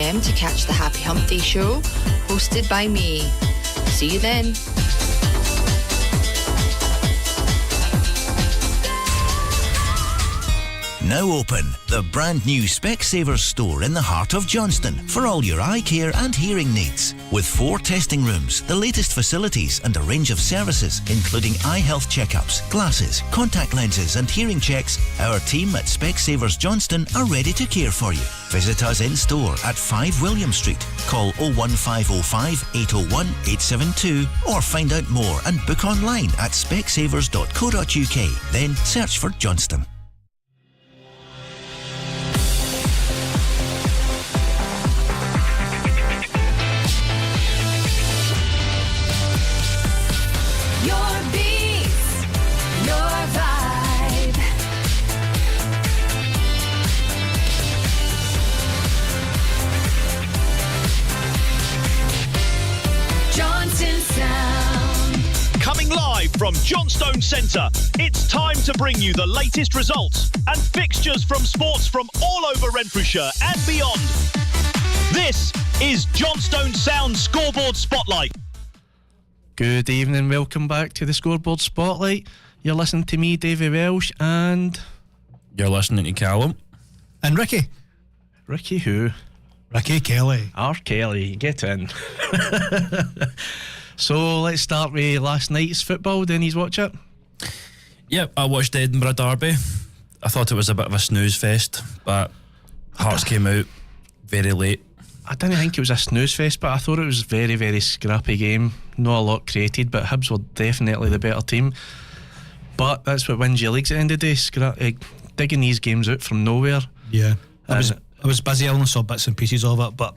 To catch the Happy Hump Day show, hosted by me. See you then. Now open, the brand new Specsavers store in the heart of Johnstone for all your eye care and hearing needs. With 4 testing rooms, the latest facilities and a range of services including eye health checkups, glasses, contact lenses and hearing checks, our team at Specsavers Johnstone are ready to care for you. Visit us in store at 5 William Street. Call 01505 801 872 or find out more and book online at specsavers.co.uk. Then search for Johnstone. From Johnstone Centre, it's time to bring you the latest results and fixtures from sports from all over Renfrewshire and beyond. This is Johnstone Sound Scoreboard Spotlight. Good evening, welcome back to the Scoreboard Spotlight. You're listening to me, Davy Welsh, and... You're listening to Callum. And Ricky. Ricky who? Ricky Kelly. R. Kelly, get in. So let's start with last night's football. Denny's watch it? Yep, I watched Edinburgh Derby. I thought it was a bit of a snooze fest, but Hearts came out very late. I didn't think it was a snooze fest, but I thought it was a very, very scrappy game. Not a lot created, but Hibs were definitely the better team. But that's what wins your leagues at the end of the day, digging these games out from nowhere. Yeah, I was busy. I only saw bits and pieces of it, but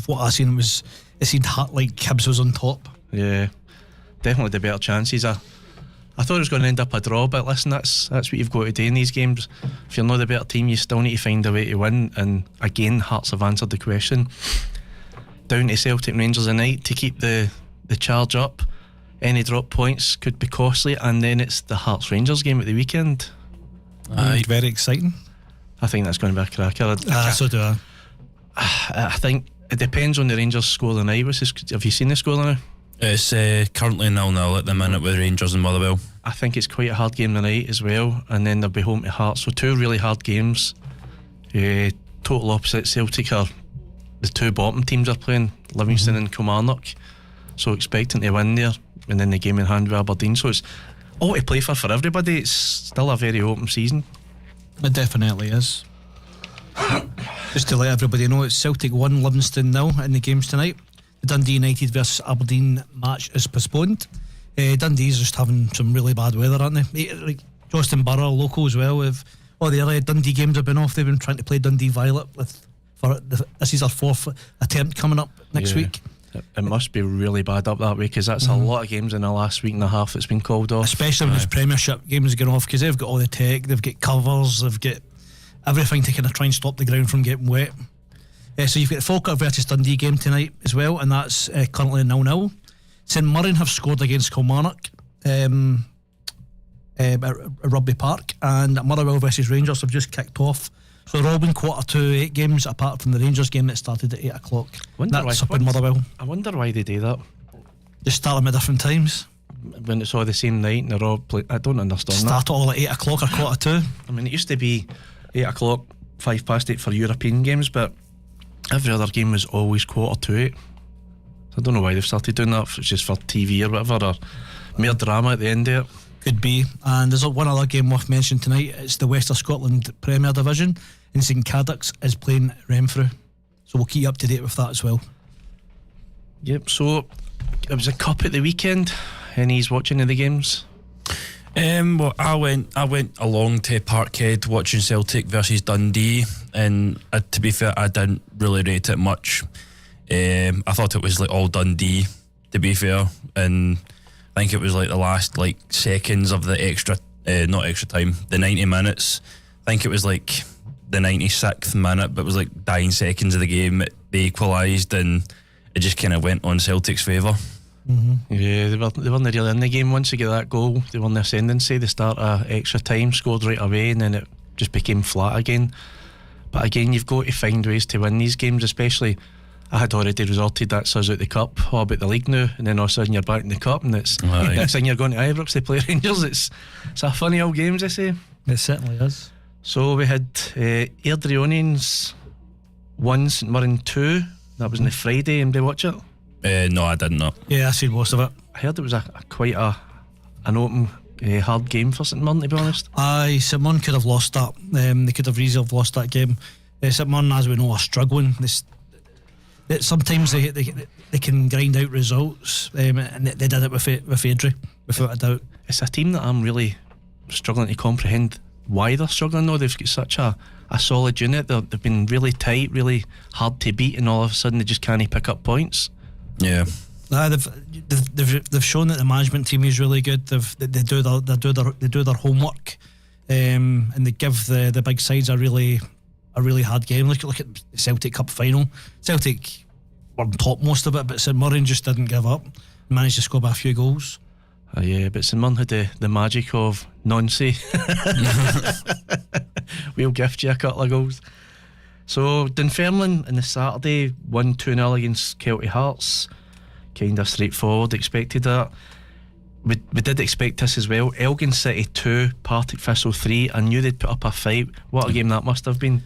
what I seen it seemed like Hibs was on top. Yeah, definitely the better chances. I thought it was going to end up a draw, but listen, that's what you've got to do in these games. If you're not the better team, you still need to find a way to win. And again, Hearts have answered the question. Down to Celtic Rangers tonight to keep the charge up. Any drop points could be costly, and then it's the Hearts Rangers game at the weekend. Very exciting. I think that's going to be a cracker. So do I. I think it depends on the Rangers score tonight. Have you seen the score now? It's currently 0-0 at the minute with Rangers and Motherwell. I think it's quite a hard game tonight as well, and then they'll be home to Hearts. So 2 really hard games. Total opposite. Celtic are the 2 bottom teams are playing, Livingston and Kilmarnock. So expecting to win there, and then the game in hand with Aberdeen. So it's all to play for everybody. It's still a very open season. It definitely is. Just to let everybody know, it's Celtic 1, Livingston 0 in the games tonight. The Dundee United versus Aberdeen match is postponed. Dundee's just having some really bad weather, aren't they? Like Johnstone Burgh local as well. If all the early Dundee games have been off, they've been trying to play Dundee Violet this is our 4th attempt coming up next week. It must be really bad up that way, because that's a lot of games in the last week and a half that's been called off. Especially when there's Premiership games going off, because they've got all the tech, they've got covers, they've got everything to kind of try and stop the ground from getting wet. So you've got the Falkirk versus Dundee game tonight as well, and that's currently 0-0. St Mirren have scored against Kilmarnock at Rugby Park, and Motherwell versus Rangers have just kicked off. So they're all been 8:45 games, apart from the Rangers game that started at 8 o'clock. That's up in Motherwell. I wonder why they do that. They start them at different times. When it's all the same night and they're all I don't understand Start it all at 8 o'clock or 2:15. I mean, it used to be 8 o'clock, 8:05 for European games, but every other game was always 7:45. I don't know why they've started doing that, if it's just for TV or whatever, or more drama at the end of it. Could be. And there's one other game worth mentioning tonight. It's the West of Scotland Premier Division, and St Cadoc's is playing Renfrew, so we'll keep you up to date with that as well. Yep. So it was a cup at the weekend. Any's watching the games? Well, I went along to Parkhead watching Celtic versus Dundee, and to be fair, I didn't really rate it much. I thought it was like all Dundee, to be fair, and I think it was like the last seconds of the not extra time, the 90 minutes. I think it was like the 96th minute, but it was like dying seconds of the game. They equalised, and it just kind of went on Celtic's favour. Mm-hmm. Yeah, they weren't really in the game once they get that goal. They were in the ascendancy. They start extra time, scored right away, and then it just became flat again. But again, you've got to find ways to win these games, especially. I had already resorted that's us out the cup. What about the league now? And then all of a sudden you're back in the cup, and it's next thing you're going to Ibrox to play Rangers. It's a funny old games, I say. It certainly is. So we had Airdrieonians 1, St Mirren 2. That was on the Friday. And did you watch it? No, I did not. Yeah, I seen most of it. I heard it was quite an open, hard game for St Mirren, to be honest. Aye, St Mirren could have lost that. They could have easily have lost that game. St Mirren, as we know, are struggling. Sometimes they can grind out results, and they did it with Adri, without a doubt. It's a team that I'm really struggling to comprehend why they're struggling though. They've got such a solid unit. They've been really tight, really hard to beat, and all of a sudden they just can't pick up points. Yeah. They've shown that the management team is really good. They do their homework, and they give the big sides a really hard game. Look at the Celtic Cup final. Celtic were on top most of it, but St Mirren just didn't give up. Managed to score by a few goals. Yeah, but St Mirren had the magic of Nonce. We'll gift you a couple of goals. So Dunfermline on the Saturday won 2-0 against Kelty Hearts. Kind of straightforward, expected that. We did expect this as well. Elgin City 2, Partick Thistle 3. I knew they'd put up a fight. What a game that must have been.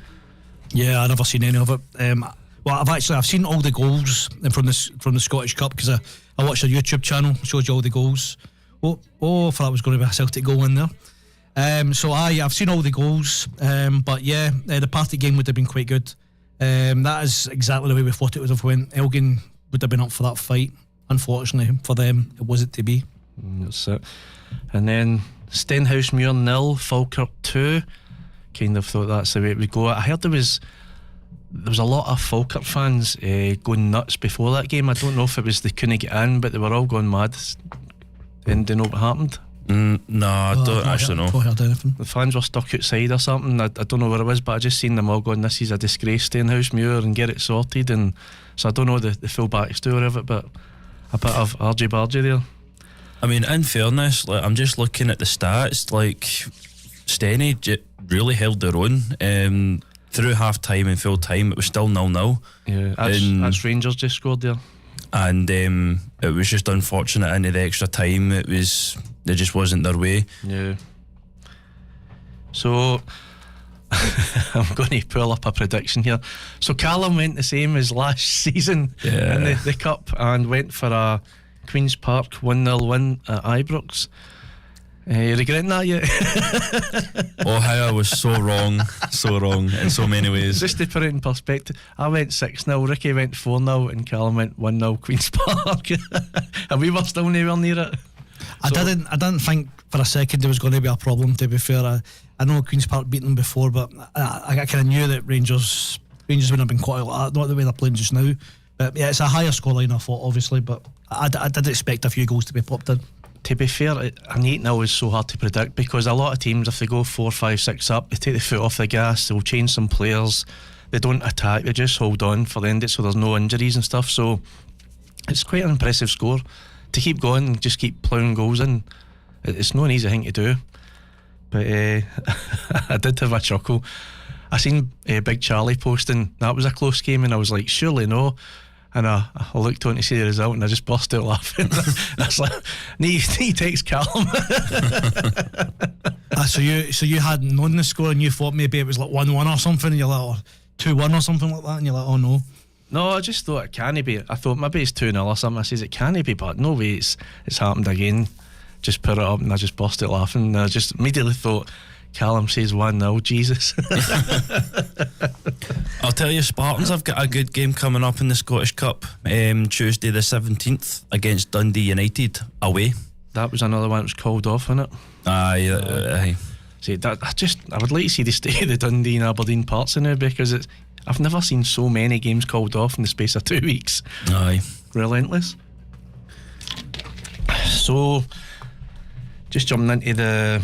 Yeah, I've never seen any of it. Well, I've seen all the goals from the Scottish Cup, because I watched a YouTube channel, shows you all the goals. I thought it was going to be a Celtic goal in there. So I've seen all the goals, but yeah, the Partick game would have been quite good. That is exactly the way we thought it would have went. Elgin would have been up for that fight. Unfortunately for them, it wasn't to be. That's it. And then Stenhousemuir 0, Falkirk 2. Kind of thought that's the way it would go. I heard there was a lot of Falkirk fans going nuts before that game. I don't know if it was they couldn't get in, but they were all going mad. And do you know what happened? No, I don't actually know. Heard anything. The fans were stuck outside or something. I don't know where it was, but I just seen them all going, this is a disgrace, Stenhousemuir, and get it sorted. And so I don't know the full backstory of it, but a bit of argy-bargy there. I mean, in fairness, like, I'm just looking at the stats. Like, Steny really held their own. Through half time and full time, it was still 0-0. Yeah, that's Rangers just scored there. And it was just unfortunate into the extra time. It just wasn't their way. Yeah. So I'm going to pull up a prediction here. So Callum went the same as last season in the Cup, and went for a Queen's Park 1-0 win at Ibrox. You regretting that yet? Oh, how I was so wrong in so many ways. Just to put it in perspective, I went 6-0, Ricky went 4-0, and Callum went 1-0 Queen's Park. And we were still nowhere near it. I didn't think for a second there was going to be a problem, to be fair. I know Queen's Park beat them before, but I kind of knew that Rangers wouldn't have been quite like that, not the way they're playing just now. But yeah, it's a higher scoreline, I thought, obviously, but I did expect a few goals to be popped in. To be fair, an 8-0 is so hard to predict, because a lot of teams, if they go 4, 5, 6 up, they take the foot off the gas, they'll change some players, they don't attack, they just hold on for the end, so there's no injuries and stuff. So it's quite an impressive score to keep going and just keep ploughing goals in. It's not an easy thing to do, but I did have a chuckle. I seen Big Charlie posting that was a close game, and I was like, surely no. And I looked on to see the result, and I just burst out laughing. I was like, he takes Callum. So you hadn't known the score, and you thought maybe it was like 1-1 or something, and you're like, or 2-1 or something like that, and you're like, oh no. No, I just thought it can't be. I thought maybe it's 2-0 or something. I says it can't be, but no way it's happened again. Just put it up, and I just burst out laughing. And I just immediately thought, Callum says 1-0, Jesus. I'll tell you, Spartans have got a good game coming up in the Scottish Cup, Tuesday the 17th against Dundee United away. That was another one that was called off, wasn't it? Aye. See, I would like to see the state of the Dundee and Aberdeen parts in it, because I've never seen so many games called off in the space of 2 weeks. Aye. Relentless. So, just jumping into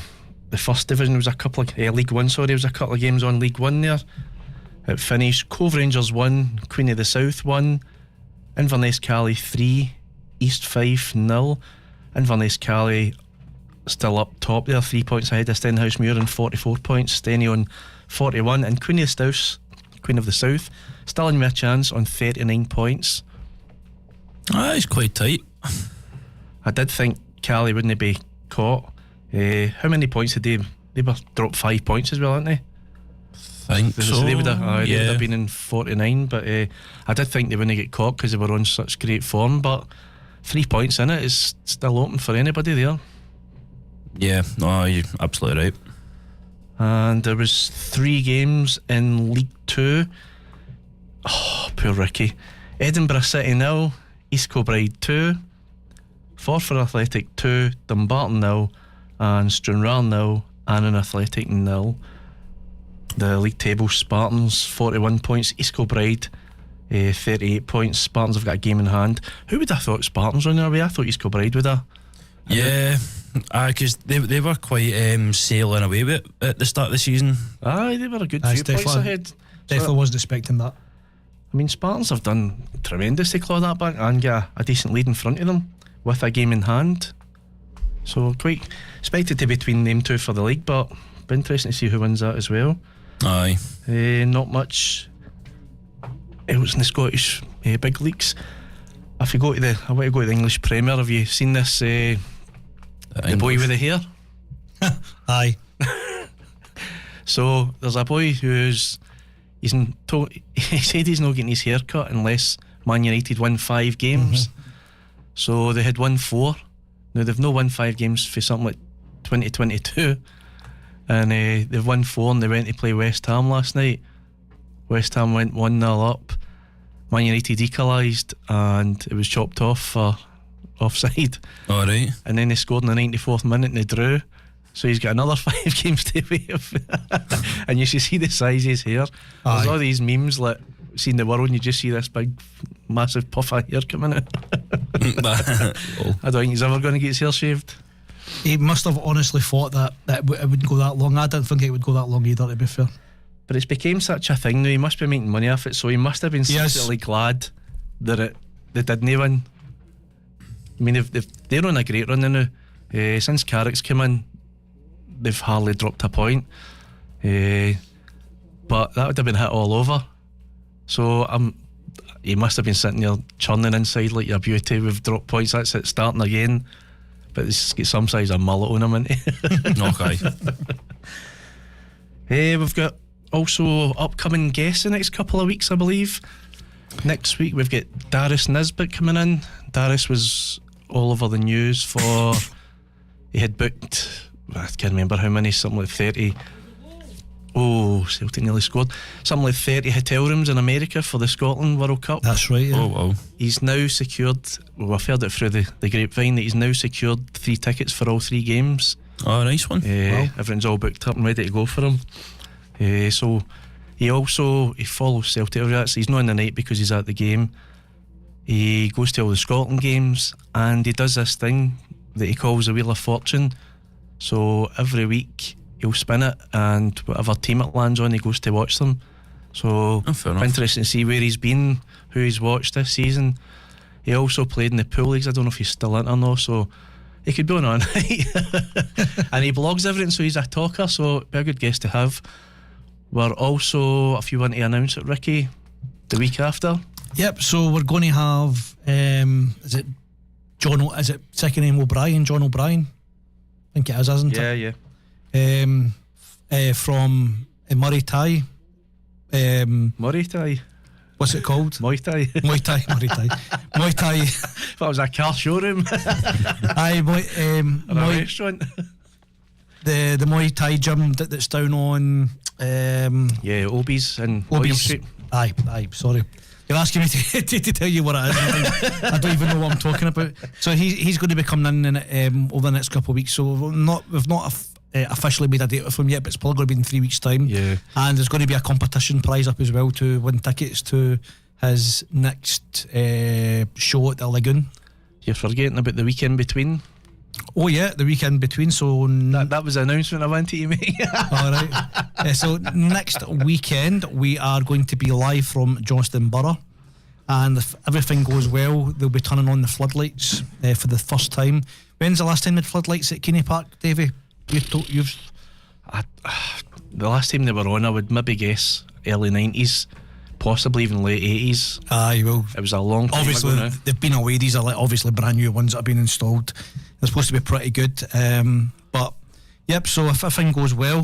the first division, there was a couple of League One, there was a couple of games on League One there. It finished Cove Rangers 1, Queen of the South 1, Inverness Cali 3, East Fife 0. Inverness Cali still up top there, 3 points ahead of Stenhousemuir on 44 points, Steny on 41, and Queen of the South Queen of the South, still in with a chance on 39 points. It's quite tight. I did think Cali wouldn't be caught. How many points did they were dropped 5 points as well, aren't they? Think so. They would have been in 49, but I did think they wouldn't get caught because they were on such great form. But 3 points in it is still open for anybody there. Yeah, no, you're absolutely right. And there was 3 games in League 2. Oh, poor Ricky. Edinburgh City 0, East Kilbride 2, Thorn Athletic 2, Dumbarton 0, and Stranraer 0, Annan Athletic 0. The league table: Spartans 41 points, East Kilbride 38 points. Spartans have got a game in hand. Who would have thought Spartans were on their way? I thought East Kilbride would have. Yeah, because they were quite sailing away with it at the start of the season. Aye, they were a good few points ahead. Definitely wasn't expecting that. I mean, Spartans have done tremendous to claw that back and get a decent lead in front of them with a game in hand. So quite expected to be between them two for the league, but be interesting to see who wins that as well. Aye. Not much else in the Scottish big leagues. If you go to I want to go to the English Premier. Have you seen this? The boy with the hair. Aye. So there's a boy he said he's not getting his hair cut unless Man United win 5 games. So they had won 4. Now they've not won 5 games for something like 2022, and they've won 4, and they went to play West Ham last night. West Ham went 1-0 up. Man United equalised, and it was chopped off for offside. Alright. And then they scored in the 94th minute and they drew. So he's got another 5 games to wait. And you should see the size of his hair. There's all these memes like seeing the world, and you just see this big massive puff of hair coming out. I don't think he's ever going to get his hair shaved. He must have honestly thought that it wouldn't go that long. I didn't think it would go that long either, to be fair. But it's became such a thing now. He must be making money off it, so he must have been secretly glad that they didn't win. I mean, they're on a great run now. Since Carrick's come in, they've hardly dropped a point. But that would have been hit all over. So he must have been sitting there churning inside like, your beauty, we've dropped points, that's it, starting again. But it's got some size of mullet on him, isn't Okay. We've got also upcoming guests the next couple of weeks, I believe. Next week we've got Darius Nisbet coming in. Darius was all over the news for he had booked, I can't remember how many, something like 30. Oh, Celtic nearly scored. Something like 30 hotel rooms in America for the Scotland World Cup. That's right, yeah. Oh, wow. He's now secured, well, I've heard it through the grapevine, that he's now secured 3 tickets for all 3 games. Oh, nice one. Wow. Everything's all booked up and ready to go for him. So he follows Celtic. He's not in the night because he's at the game. He goes to all the Scotland games, and he does this thing that he calls the Wheel of Fortune. So every week he'll spin it, and whatever team it lands on, he goes to watch them. So interesting to see where he's been, who he's watched this season. He also played in the pool leagues. I don't know if he's still in or not, so he could be on all night. And he blogs everything, so he's a talker, so it'd be a good guest to have. We're also, if you want to announce it, Ricky, the week after. Yep, so we're going to have is it second name O'Brien, John O'Brien? I think it is, isn't it? Yeah. From Murray Thai. Murray Thai. What's it called? Muay Thai. Muay Thai. Muay Thai. That was a car showroom. Aye, a restaurant. The Muay Thai gym that's down on Obies and William Street. Aye, sorry. You're asking me to tell you what it is. I don't even know what I'm talking about. So he's going to be coming in over the next couple of weeks. So we've not officially made a date with him yet, but it's probably going to be in 3 weeks' time. Yeah. And there's going to be a competition prize up as well to win tickets to his next show at the Lagoon. You're forgetting about the weekend between. Oh yeah, the weekend between. So that was an announcement I wanted to make. Alright. So next weekend we are going to be live from Johnstone Burgh, and if everything goes well, they'll be turning on the floodlights for the first time. When's the last time they had floodlights at Keene Park, Davey? The last time they were on, I would maybe guess early 90s, possibly even late 80s. Aye, well, It was a long time obviously ago now. they've been away. These are like obviously brand new ones that have been installed. They're supposed to be pretty good. But yep. So if everything goes well,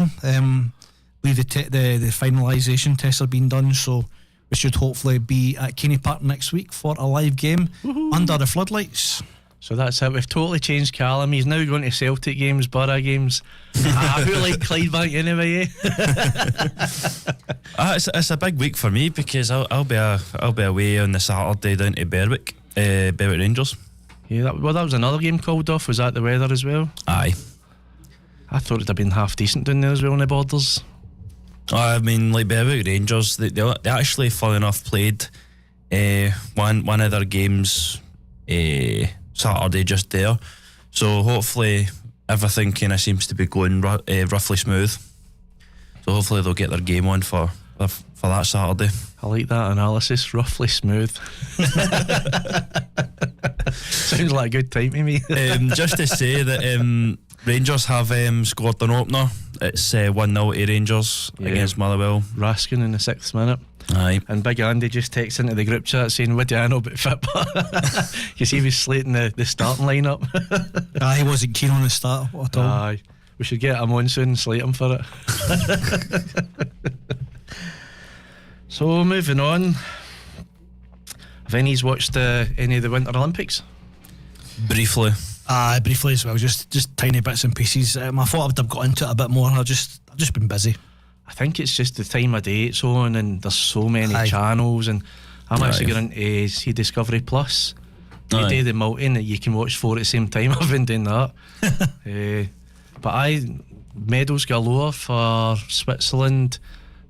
believe the finalisation tests are being done. So we should hopefully be at Kenny Park next week for a live game under the floodlights. So that's it. We've totally changed Callum. He's now going to Celtic games, Borough games. I feel like Clydebank anyway. It's a big week for me because I'll be away on the Saturday down to Berwick Rangers. Yeah, that was another game called off. Was that the weather as well? Aye. I thought it'd have been half decent down there as well on the borders. I mean, like Berwick Rangers, they actually, funny enough, played one of their games Saturday just there. So hopefully everything kind of seems to be going roughly smooth. So hopefully they'll get their game on for that Saturday. I like that analysis, roughly smooth. Sounds like a good time to me. Just to say that Rangers have scored an opener. It's 1-0 to Rangers against Motherwell. Raskin in the 6th minute. Aye. And Big Andy just texts into the group chat saying, what do I know about football? Because he was slating the starting lineup. He wasn't keen on the start at all. Aye. We should get him on soon and slate him for it. So moving on. Have any's watched any of the Winter Olympics? Briefly. Briefly as well, just tiny bits and pieces. I thought I'd have got into it a bit more. I've just been busy. I think it's just the time of day it's on, and there's so many Aye. channels, and I'm actually Aye. going to see Discovery Plus. You Aye. do the multi that you can watch 4 at the same time. I've been doing that. But medals galore for Switzerland.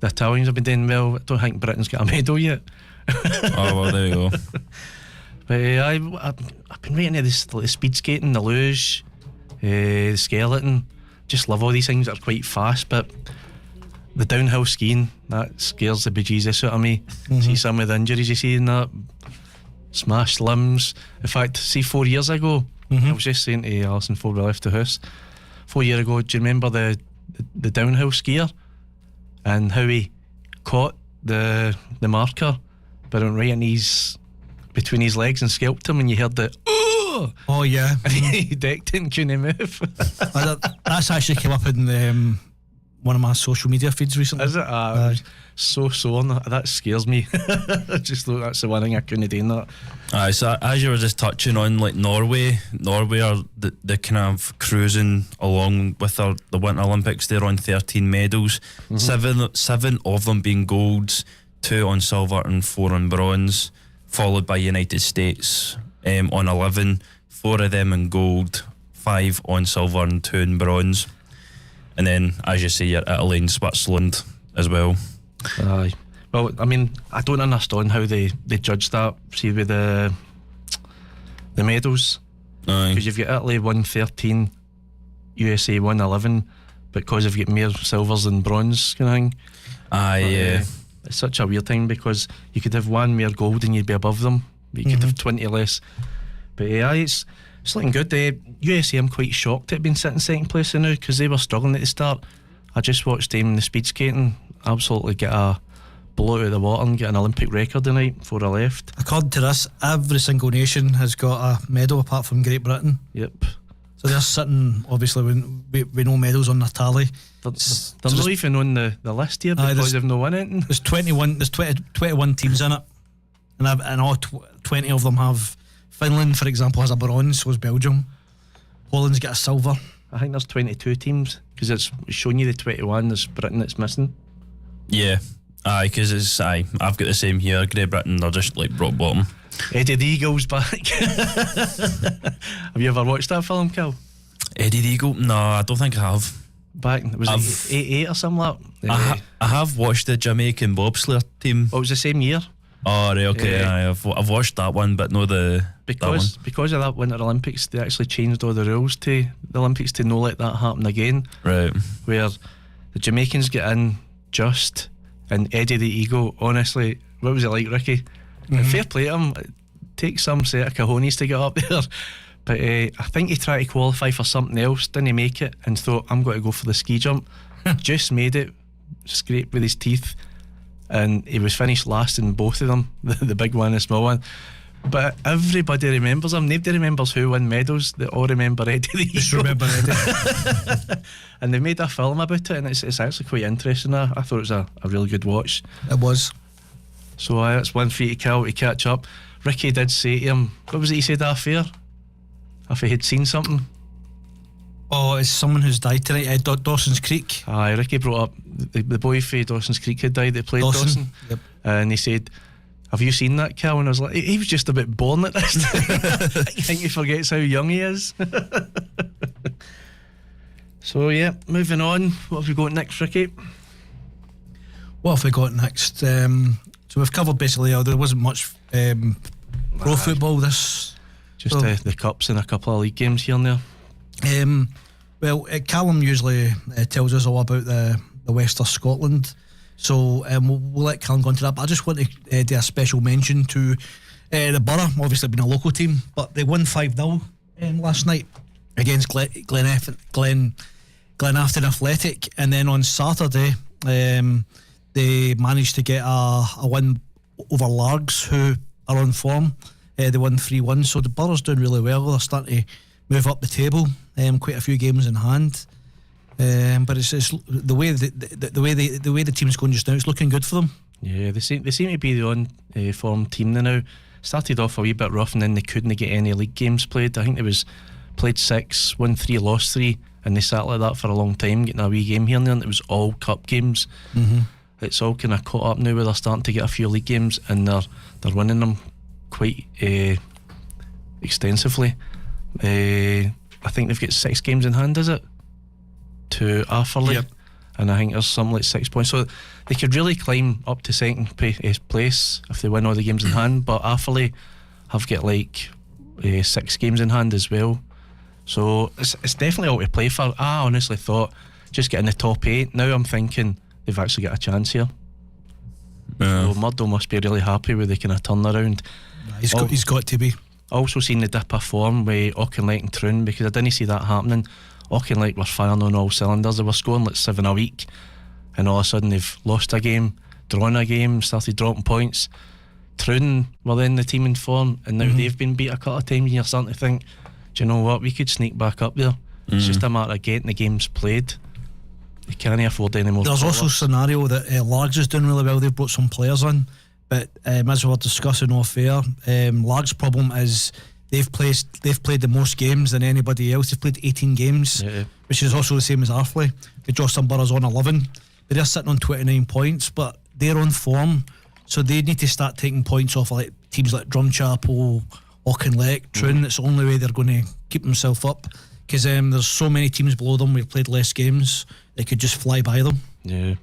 The Italians have been doing well. I don't think Britain's got a medal yet. Oh, well, there you go. But I've been right into this, like the speed skating, the luge, the skeleton. Just love all these things that are quite fast, but the downhill skiing, that scares the bejesus out of me. See some of the injuries you see in that, smashed limbs. In fact, see 4 years ago, I was just saying to Alison before we left the house, 4 years ago, do you remember the downhill skier and how he caught the marker, but it went right in between his legs and scalped him, and you heard the Oh yeah. and he decked it and couldn't move. That's actually come up in one of my social media feeds recently. Is it? So on that scares me. I just thought that's the one thing I couldn't do in that. Aye, so as you were just touching on, like Norway are the kind of cruising along with the Winter Olympics. They're on 13 medals, seven of them being golds, 2 on silver and 4 on bronze, followed by United States on 11, 4 of them in gold, 5 on silver and 2 in bronze. And then, as you say, you're Italy and Switzerland as well. Aye. Well, I mean, I don't understand how they judge that. See with the medals, Aye. because you've got Italy 113, USA 111, because they've got more silvers than bronze kind of thing. Aye, yeah. It's such a weird thing because you could have one more gold and you'd be above them, but you could have 20 less. But it's looking good. USA, I'm quite shocked at being sitting second place now because they were struggling at the start. I just watched them in the speed skating absolutely get a blow out of the water and get an Olympic record tonight before I left. According to this, every single nation has got a medal apart from Great Britain. Yep. So they're sitting, obviously, with no medals on their tally. They're not even on the list here because they've no won it. There's 21 teams in it, and all 20 of them have. Finland, for example, has a bronze, so is Belgium. Holland's got a silver. I think there's 22 teams because it's showing you the 21. There's Britain that's missing. Yeah. Aye, because I've got the same here. Great Britain, they're just like rock bottom. Eddie the Eagle's back. Have you ever watched that film, Kel? Eddie the Eagle? No, I don't think I have. Back, was it 88 or something like that? I have watched the Jamaican bobsleigh team. Well, it was the same year. Oh, right, okay. Aye, I've watched that one, but no that one. Because of that Winter Olympics, they actually changed all the rules to the Olympics to not let that happen again. Right. Where the Jamaicans get in just, and Eddie the Eagle, honestly, what was it like, Ricky? Fair play to him. It takes some set of cojones to get up there. But I think he tried to qualify for something else, didn't make it, and thought, I'm going to go for the ski jump. Just made it, scraped with his teeth, and he was finished last in both of them, the big one and the small one. But everybody remembers him. Nobody remembers who won medals. They all remember Eddie the Just Hero. remember Eddie. And they made a film about it, and it's actually quite interesting. I thought it was a really good watch. It was. So that's one for you to kill, to catch up. Ricky did say to him, what was it he said after? If he had seen something. Oh, it's someone who's died tonight. Dawson's Creek. Aye, Ricky brought up the boy for Dawson's Creek had died that played Dawson. Yep. And he said, have you seen that, Cal? And I was like, he was just about born at this. I think he forgets how young he is. So yeah, moving on. What have we got next, Ricky? What have we got next? So we've covered basically, there wasn't much pro football this. Just the cups and a couple of league games here and there. Well, Callum usually tells us all about the West of Scotland, so we'll let Callum go into that. But I just want to do a special mention to the Borough, obviously being a local team, but they won 5-0 last night against Glenafton Athletic, and then on Saturday they managed to get a win over Largs, who are on form. They won 3-1, so the Borough's doing really well. They're starting to move up the table, quite a few games in hand. But it's the way the team's going just now. It's looking good for them. Yeah, they seem to be the on form team now. Started off a wee bit rough, and then they couldn't get any league games played. I think it was played 6, won 3, lost 3, and they sat like that for a long time, getting a wee game here and there. And it was all cup games. Mm-hmm. It's all kind of caught up now, where they're starting to get a few league games, and they're winning them quite extensively. I think they've got 6 games in hand, is it? To Arthurlie. Yep. And I think there's something like 6 points, so they could really climb up to second place if they win all the games in hand. But Arthurlie have got like 6 games in hand as well, so it's definitely all to play for. I honestly thought just getting the top 8. Now I'm thinking they've actually got a chance here. So Murdo must be really happy with the kind of turnaround. He's got to be. Also seen the dip of form with Auchinleck and Troon, because I didn't see that happening. Auchinleck were firing on all cylinders. They were scoring like 7 a week, and all of a sudden they've lost a game, drawn a game, started dropping points. Troon were then the team in form, and now they've been beat a couple of times, and you're starting to think, do you know what, we could sneak back up there. It's just a matter of getting the games played. They can't afford any more. There's also a scenario that Largs is doing really well. They've brought some players on, but as we were discussing off air, Largs' problem is they've played the most games than anybody else. They've played 18 games, which is also the same as Arthurlie. The Johnstone Burgh's on 11, but they're sitting on 29 points, but they're on form, so they need to start taking points off like teams like Drumchapel, Auchinleck, Troon. It's the only way they're going to keep themselves up, because there's so many teams below them who've played less games. They could just fly by them. Yeah.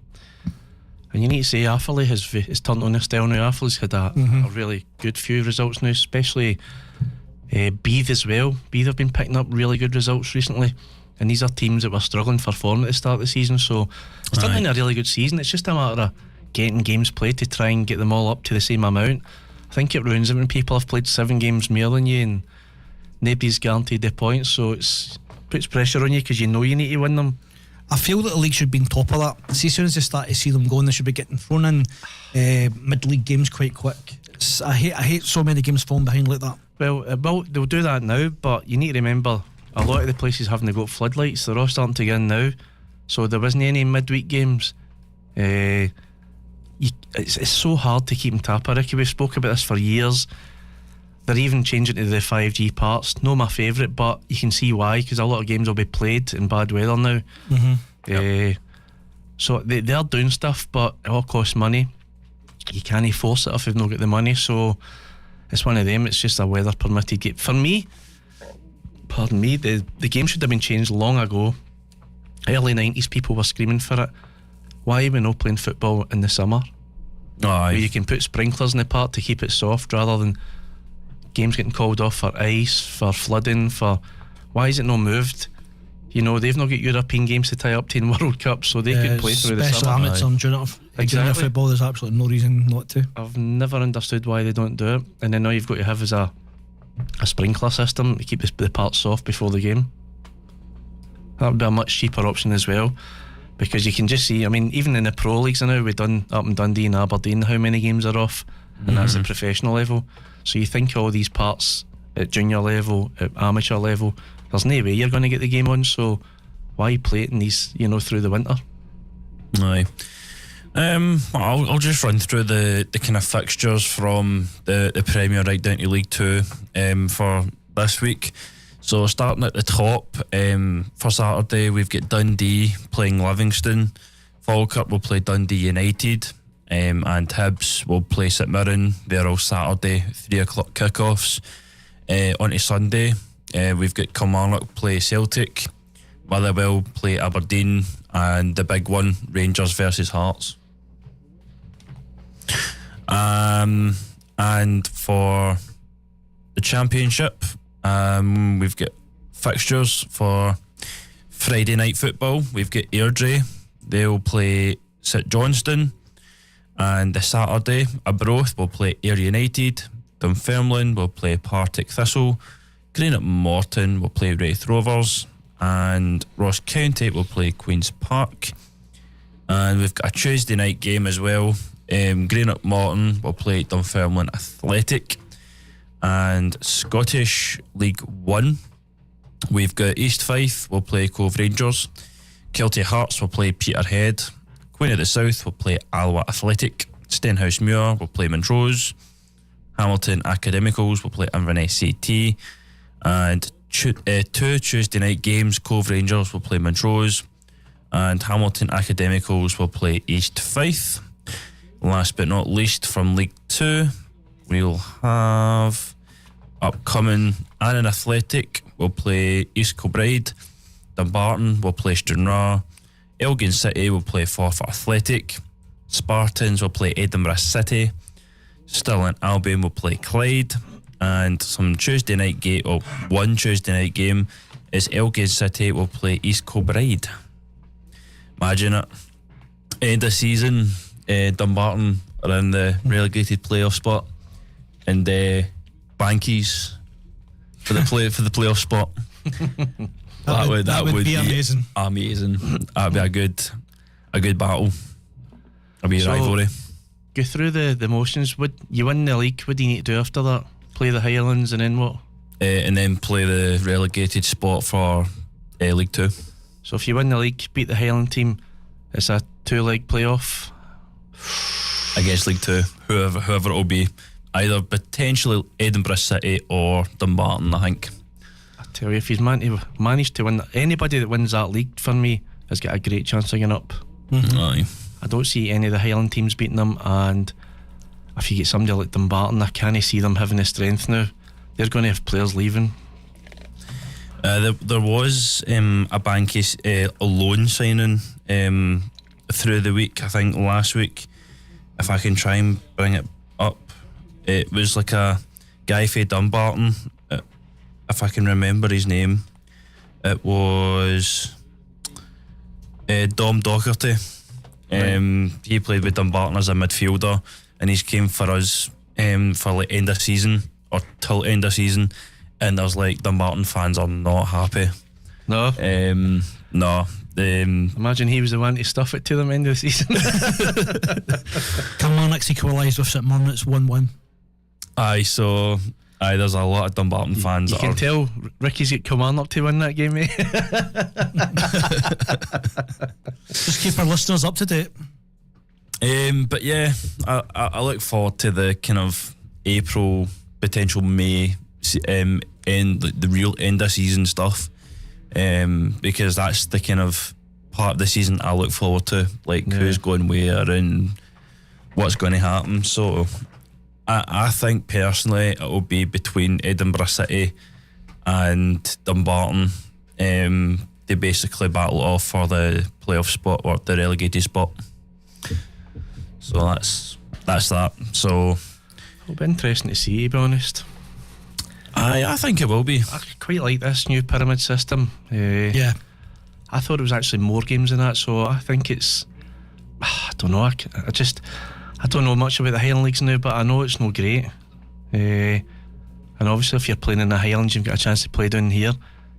And you need to say Arthurlie has turned on their style now. Arthurlie's had a really good few results now, especially Beath as well. Beath have been picking up really good results recently, and these are teams that were struggling for form at the start of the season, so it's turning a really good season. It's just a matter of getting games played to try and get them all up to the same amount. I think it ruins it when people have played 7 games more than you and nobody's guaranteed the points, so it puts pressure on you because you know you need to win them. I feel that the league should be on top of that. See, as soon as they start to see them going, they should be getting thrown in mid-league games quite quick. I hate so many games falling behind like that. Well, they'll do that now, but you need to remember a lot of the places haven't got floodlights. They're all starting to get in now, so there wasn't any midweek games. It's so hard to keep on top of. Ricky, we've spoke about this for years. They're even changing to the 5G parts. Not my favourite, but you can see why, because a lot of games will be played in bad weather now. So they're doing stuff, but it all costs money. You can't force it if you've not got the money, so it's one of them. It's just a weather permitted game. For me, the game should have been changed long ago. Early 90s people were screaming for it. Why are we not playing football in the summer? Where you can put sprinklers in the park to keep it soft, rather than games getting called off for ice, for flooding, for... Why is it not moved? You know, they've not got European games to tie up to in World Cup, so they could play through the summer. Special during it. Football, there's absolutely no reason not to. I've never understood why they don't do it. And then all you've got to have is a sprinkler system to keep the parts soft before the game. That would be a much cheaper option as well. because you can just see, I mean, even in the pro leagues now, we've done up in Dundee and Aberdeen, how many games are off, and that's the professional level. So you think all these parts at junior level, at amateur level, there's no way you're going to get the game on, so why play it in these, through the winter? Aye. I'll just run through the kind of fixtures from the Premier right down to League 2 for this week. So starting at the top, for Saturday we've got Dundee playing Livingston, Falkirk will play Dundee United, and Hibs will play St Mirren. They're all Saturday 3 o'clock kickoffs. On to Sunday, we've got Kilmarnock play Celtic, Motherwell play Aberdeen, and the big one, Rangers versus Hearts. And for the Championship, we've got fixtures for Friday night football. We've got Airdrie, they'll play St Johnstone, and the Saturday, Arbroath will play Ayr United, Dunfermline will play Partick Thistle, Greenock Morton will play Raith Rovers, and Ross County will play Queen's Park. And we've got a Tuesday night game as well. Greenock Morton will play Dunfermline Athletic. And Scottish League 1, we've got East Fife will play Cove Rangers, Kelty Hearts will play Peterhead, Queen of the South will play Alloa Athletic, Stenhousemuir will play Montrose, Hamilton Academicals will play Inverness CT, and two Tuesday night games, Cove Rangers will play Montrose and Hamilton Academicals will play East Fife. Last but not least, from League 2, we'll have upcoming Annan Athletic will play East Kilbride, Dumbarton will play Stranraer, Elgin City will play Forfar Athletic, Spartans will play Edinburgh City, Stirling Albion will play Clyde, and some Tuesday night game, or one Tuesday night game is Elgin City will play East Kilbride. Imagine it, end of season, Dumbarton are in the relegated playoff spot, and Bankies for the playoff spot. that would be amazing. That'd be a good battle. That'd be a rivalry. Go through the motions. Would you win the league? What do you need to do after that? Play the Highlands and then what? And then play the relegated spot for League 2. So if you win the league, beat the Highland team, it's a 2-leg playoff against League 2, whoever it will be, either potentially Edinburgh City or Dumbarton, I think. I tell you, if he's managed to win, anybody that wins that league for me has got a great chance of getting up. Aye. I don't see any of the Highland teams beating them, and if you get somebody like Dumbarton, I can't see them having the strength now. They're going to have players leaving. There was a Banky loan signing through the week, I think last week. If I can try and bring it up, it was like a guy from Dumbarton. If I can remember his name, it was Dom Docherty. He played with Dumbarton as a midfielder, and he's came for us for like end of season or till end of season, and there's like Dumbarton fans are not happy. No. No. Imagine he was the one to stuff it to them end of the season. Kilmarnock's equalised with St Mirren. It's 1-1. There's a lot of Dumbarton fans. You can tell Ricky's got Kilmarnock to win that game, mate. Just keep our listeners up to date. But yeah, I look forward to the kind of April, potential May, and the real end of season stuff. Because that's the kind of part of the season I look forward to, like who's going where and what's going to happen. So I think personally it will be between Edinburgh City and Dumbarton. They basically battle off for the playoff spot or the relegated spot. So that's that. So it'll be interesting to see, to be honest. I think it will be. I quite like this new pyramid system. Yeah. I thought it was actually more games than that, so I think it's... I don't know. I don't know much about the Highland Leagues now, but I know it's no great. And obviously if you're playing in the Highlands, you've got a chance to play down here.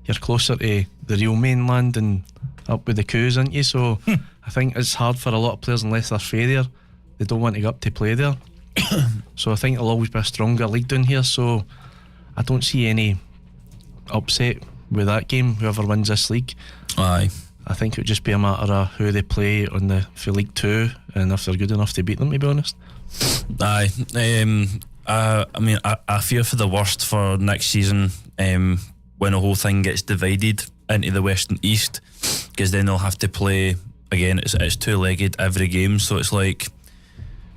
You're closer to the real mainland and up with the coups, aren't you? So I think it's hard for a lot of players unless they're fair there. They don't want to go up to play there. So I think it'll always be a stronger league down here. So I don't see any upset with that game, whoever wins this league. Aye. I think it would just be a matter of who they play for League 2 and if they're good enough to beat them, to be honest. Aye. I mean, I fear for the worst for next season, when the whole thing gets divided into the West and East, because then they'll have to play again. It's two-legged every game, so it's like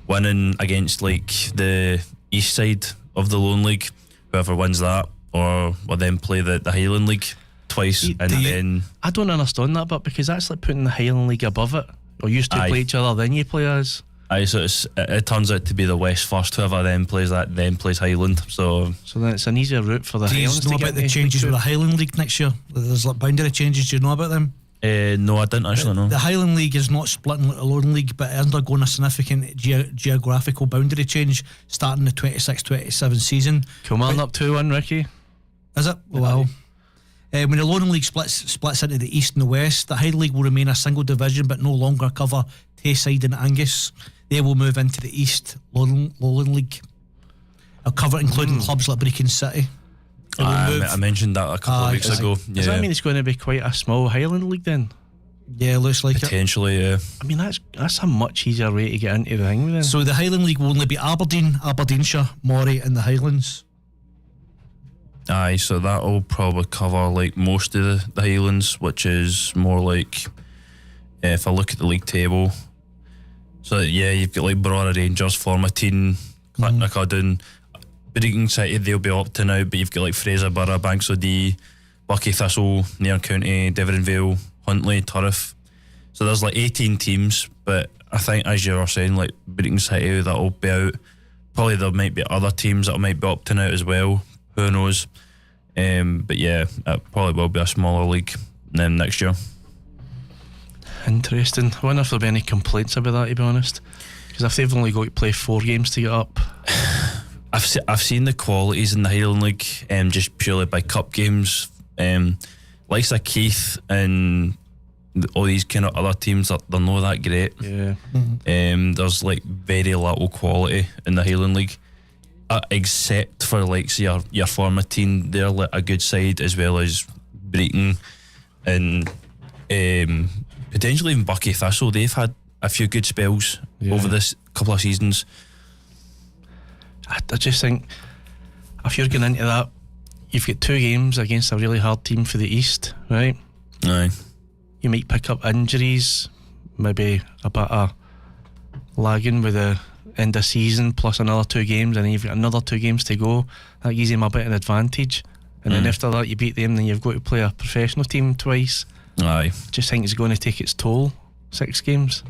winning against like the East side of the Lone League, whoever wins that, or will then play the Highland League twice, then I don't understand that, but because that's like putting the Highland League above it, or used to play each other, then you play us. Aye, so it turns out to be the West first. Whoever then plays that then plays Highland. So then it's an easier route for the Highlands. Do you know about the changes with the Highland League next year? There's like boundary changes. Do you know about them? No, I didn't actually know. The Highland League is not splitting like the Lone League, but it is undergoing a significant geographical boundary change starting the 26-27 season. Kilmarnock up 2-1, Ricky. Is it? Wow. When the Lone League splits into the East and the West, the Highland League will remain a single division but no longer cover Tayside and Angus. They will move into the East Lowland League. I'll cover it, including clubs like Brecon City. I mentioned that a couple of weeks ago. Does that mean it's going to be quite a small Highland League then? Yeah, looks like potentially, yeah. I mean, that's a much easier way to get into the thing then. So the Highland League will only be Aberdeen, Aberdeenshire, Moray and the Highlands. Aye, so that'll probably cover like most of the Highlands, which is more like, if I look at the league table, so yeah, you've got like Brora Rangers, Formartine, Clatternacoddon, Brecon City, they'll be up to now, but you've got like Fraserburgh, Banks O'Dea, Buckie Thistle, Nairn County, Devonvale, Huntly, Turriff. So there's like 18 teams, but I think, as you were saying, like Brecon City, that'll be out. Probably there might be other teams that might be up to now as well. Who knows? But yeah, it probably will be a smaller league next year. Interesting. I wonder if there'll be any complaints about that, to be honest. Because if they've only got to play 4 games to get up. I've seen the qualities in the Highland League, just purely by cup games. Likes of Keith and all these kind of other teams, they're not that great. Yeah. There's like very little quality in the Highland League. Except for like say your Formartine, they're like a good side, as well as Brecon and potentially even Buckie Thistle. They've had a few good spells over this couple of seasons. I just think if you're going into that, you've got 2 games against a really hard team for the East, right? Aye. You might pick up injuries, maybe a bit of lagging with the end of season, plus another 2 games, and then you've got another 2 games to go. That gives them a bit of an advantage. And then after that you beat them, then you've got to play a professional team twice. Aye. Just think it's going to take its toll, 6 games.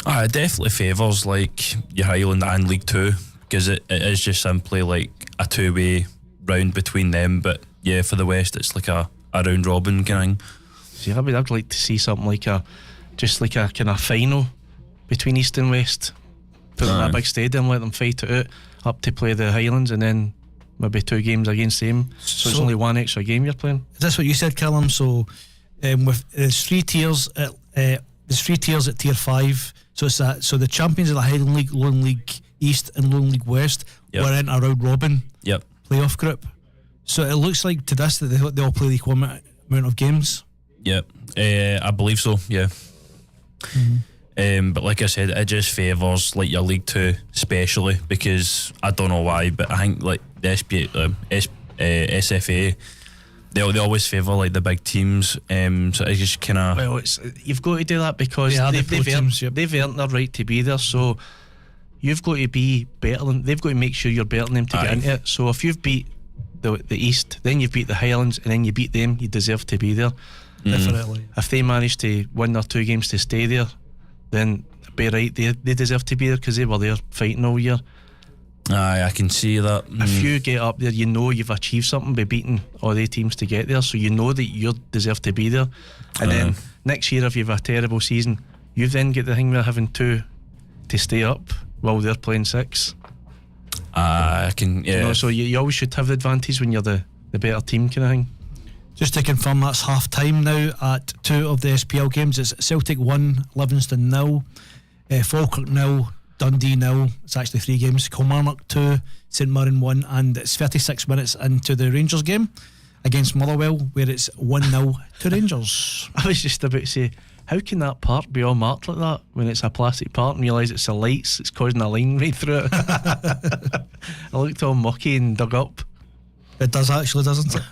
Aye, it definitely favours like your Highland and League 2, because it is just simply like a 2-way round between them. But yeah, for the West it's like a round robin kind of thing. See, I'd like to see something like a kind of final between East and West. Put them in a big stadium, let them fight it out up to play the Highlands, and then maybe 2 games against them. So it's only 1 extra game you're playing. Is this what you said, Callum? So with there's 3 tiers at tier 5. So it's so the champions of the Highland League, Lone League East and Lone League West were in a round robin playoff group. So it looks like to this that they all play the equal amount of games. I believe so, yeah. But like I said, it just favours like your League 2 especially, because I don't know why, but I think like the SFA, they always favour like the big teams. So it's just kind of, well, you've got to do that because they've earned their right to be there. So you've got to be better than, they've got to make sure you're better than them to get into it. So if you've beat the East, then you beat the Highlands, and then you beat them, you deserve to be there. Definitely. If they manage to win their 2 games to stay there, then be right, they deserve to be there because they were there fighting all year. Aye, I can see that. If you get up there, you know you've achieved something by beating all the teams to get there, so you know that you deserve to be there. And then next year, if you've a terrible season, you then get the thing with having 2 to stay up while they're playing 6. I can, yeah. You know, so you always should have the advantage when you're the better team kind of thing. Just to confirm, that's half time now at 2 of the SPL games. It's Celtic 1, Livingston 0, Falkirk 0, Dundee 0. It's actually 3 games. Kilmarnock 2, St Mirren 1, and it's 36 minutes into the Rangers game against Motherwell, where it's 1-0 to Rangers. I was just about to say, how can that part be all marked like that when it's a plastic part and realise it's the lights, it's causing a line right through it? I looked all mucky and dug up. It does actually, doesn't it?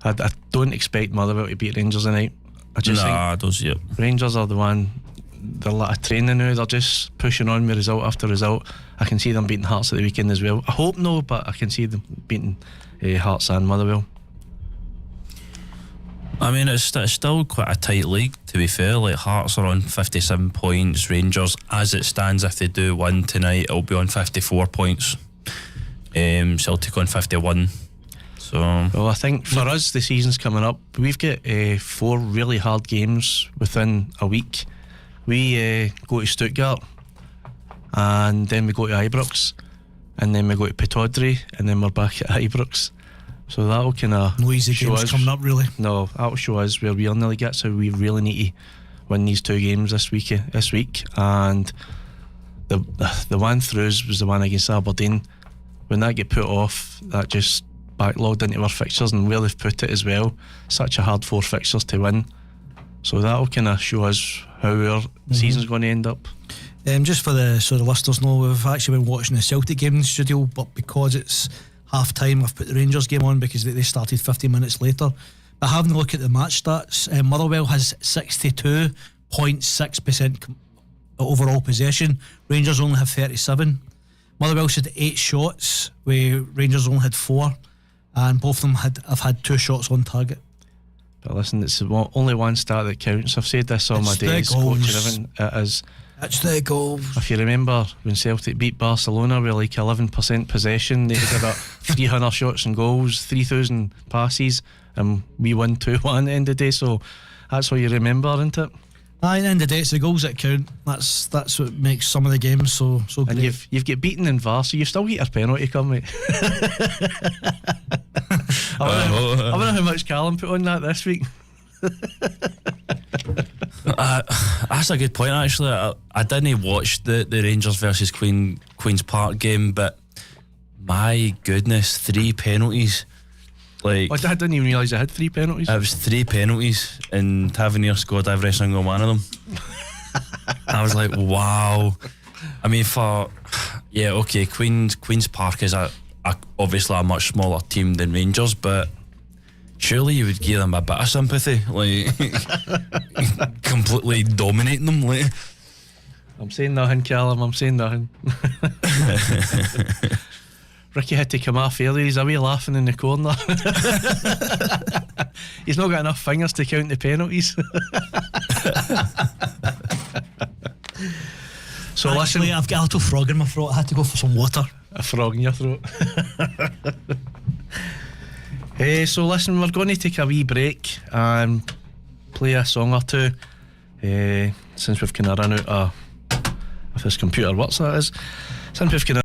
I don't expect Motherwell to beat Rangers tonight. I just think Rangers are the one. They're like a training now. They're just pushing on with result after result. I can see them beating Hearts at the weekend as well. I hope no, but I can see them beating Hearts and Motherwell. I mean, it's still quite a tight league, to be fair. Like, Hearts are on 57 points. Rangers, as it stands, if they do win tonight, it'll be on 54 points. Celtic on 51. So, well, I think for us, the season's coming up. We've got 4 really hard games within a week. We go to Stuttgart, and then we go to Ibrox, and then we go to Pittodrie, and then we're back at Ibrox. So that'll kind of no easy games coming up, really. No, that'll show us where we are nearly get. So we really need to win these 2 games this week. And the one through was the one against Aberdeen. When that get put off, that just backlogged into our fixtures, and where they've put it as well. Such a hard 4 fixtures to win. So that'll kind of show us how our season's going to end up. Just for the listeners know, we've actually been watching the Celtic game in the studio, but because it's half time, I've put the Rangers game on because they started 50 minutes later. But having a look at the match stats, Motherwell has 62.6% overall possession. Rangers only have 37. Motherwell's had 8 shots, where Rangers only had 4, and both of them have had 2 shots on target. But listen, it's only one stat that counts. I've said this all my days, coaching everything. It's the goals. If you remember when Celtic beat Barcelona with like 11% possession, they had about 300 shots and goals, 3,000 passes, and we won 2-1 at the end of the day. So that's what you remember, isn't it? At the end of the day, it's the goals that count. That's what makes some of the games so great. And you've got beaten in VAR, so you've still got your penalty come, mate. I wonder how much Callum put on that this week. That's a good point, actually. I didn't watch the Rangers versus Queen's Park game, but my goodness, 3 penalties. Like, I didn't even realise I had 3 penalties. It was 3 penalties, and Tavernier scored every single one of them. I was like, wow. I mean, Queen's Park is obviously a much smaller team than Rangers, but surely you would give them a bit of sympathy, like completely dominating them. Like, I'm saying nothing, Callum. I'm saying nothing. Ricky had to come off earlier. He's away laughing in the corner. He's not got enough fingers to count the penalties. So actually, listen, I've got a little frog in my throat. I had to go for some water. A frog in your throat. So listen, we're going to take a wee break and play a song or 2, since we've kind of run out of, if this computer works, that is, since we've kind of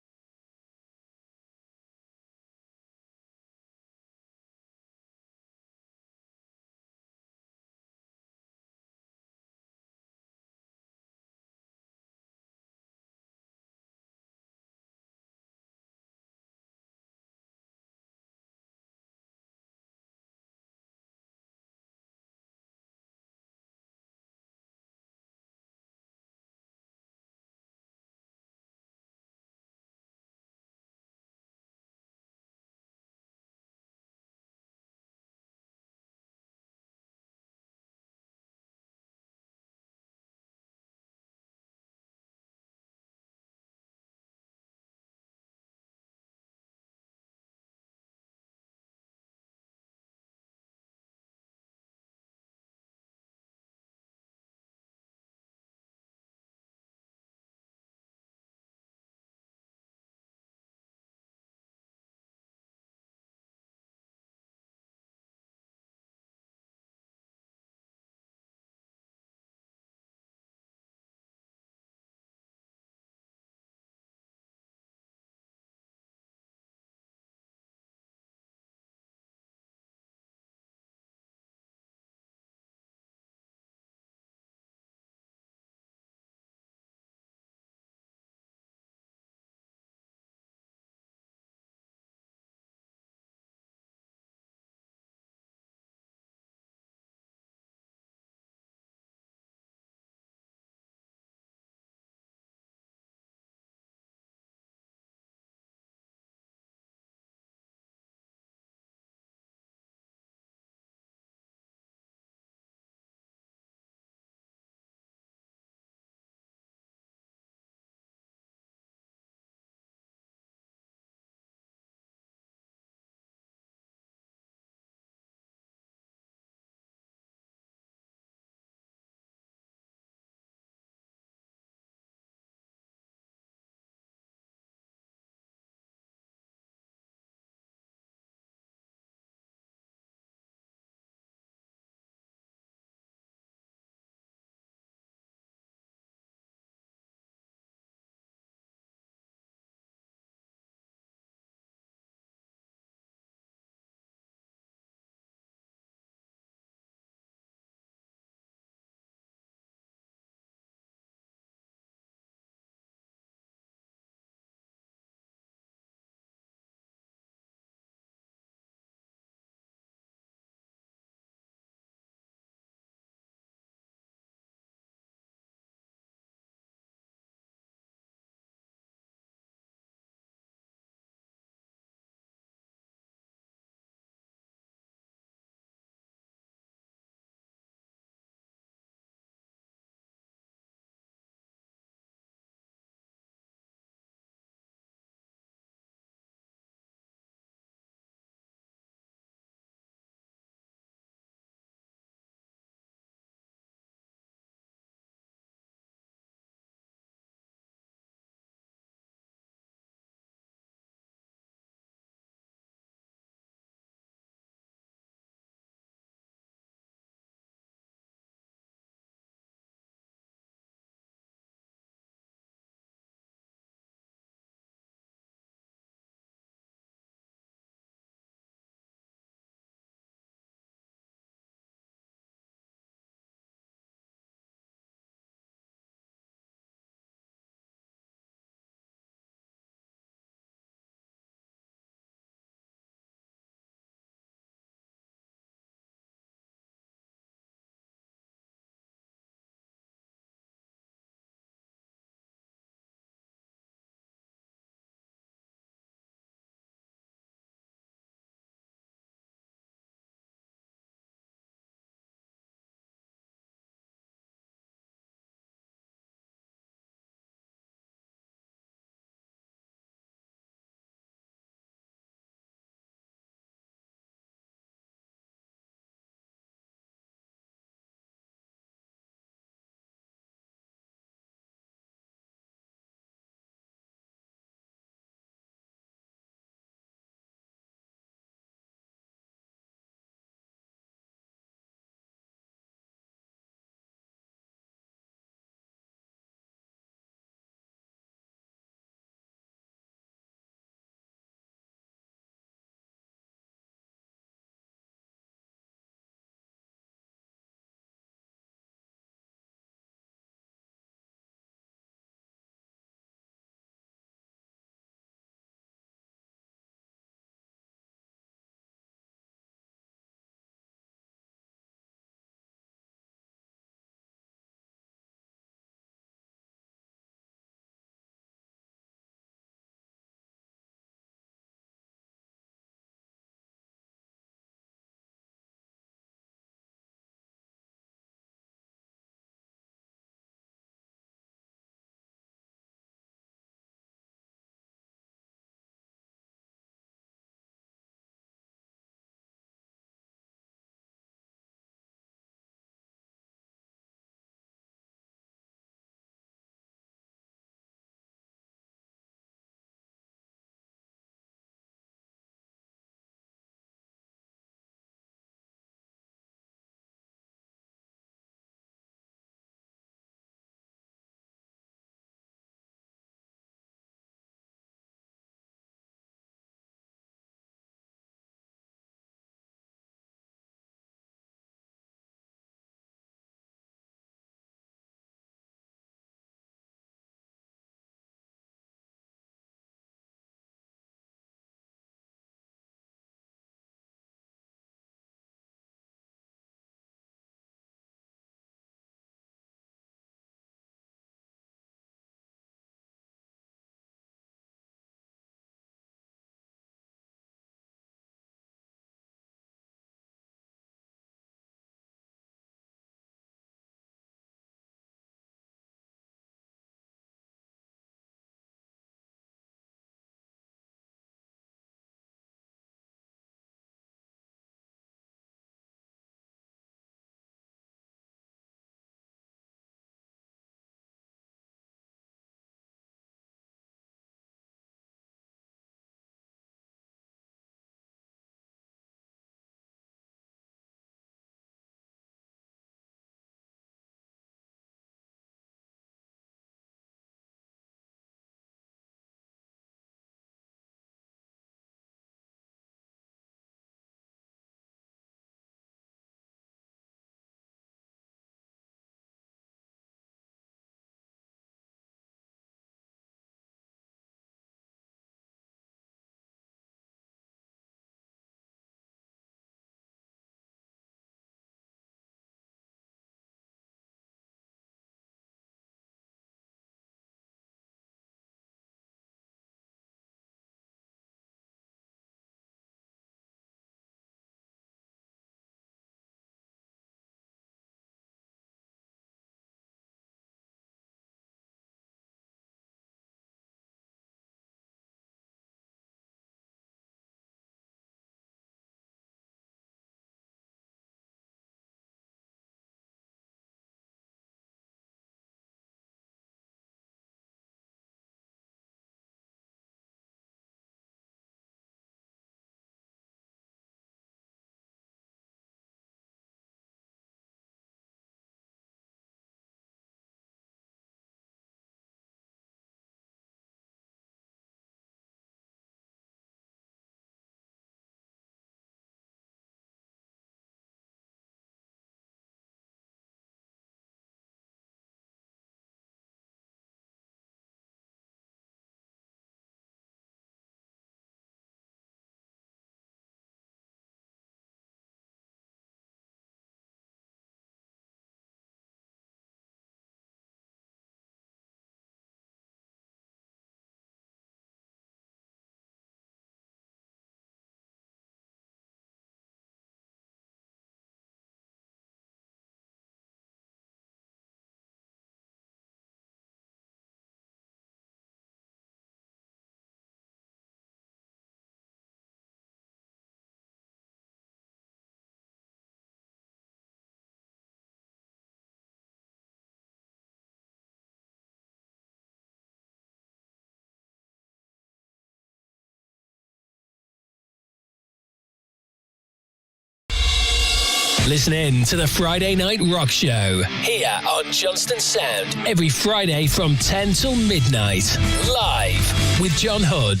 Listen in to the Friday Night Rock Show here on Johnstone Sound every Friday from 10 till midnight. Live with John Hood.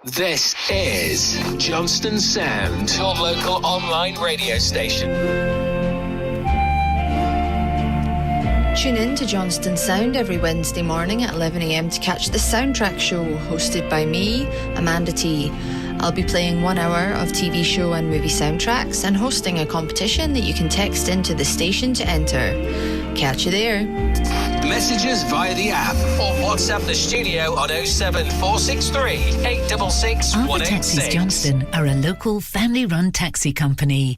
This is Johnstone Sound, your local online radio station. Tune in to Johnstone Sound every Wednesday morning at 11 a.m. to catch the Soundtrack Show, hosted by me, Amanda T. I'll be playing 1 hour of TV show and movie soundtracks and hosting a competition that you can text into the station to enter. Catch you there. Messages via the app or WhatsApp the studio on 07463 866 Alpha Taxis Johnston are a local family-run taxi company.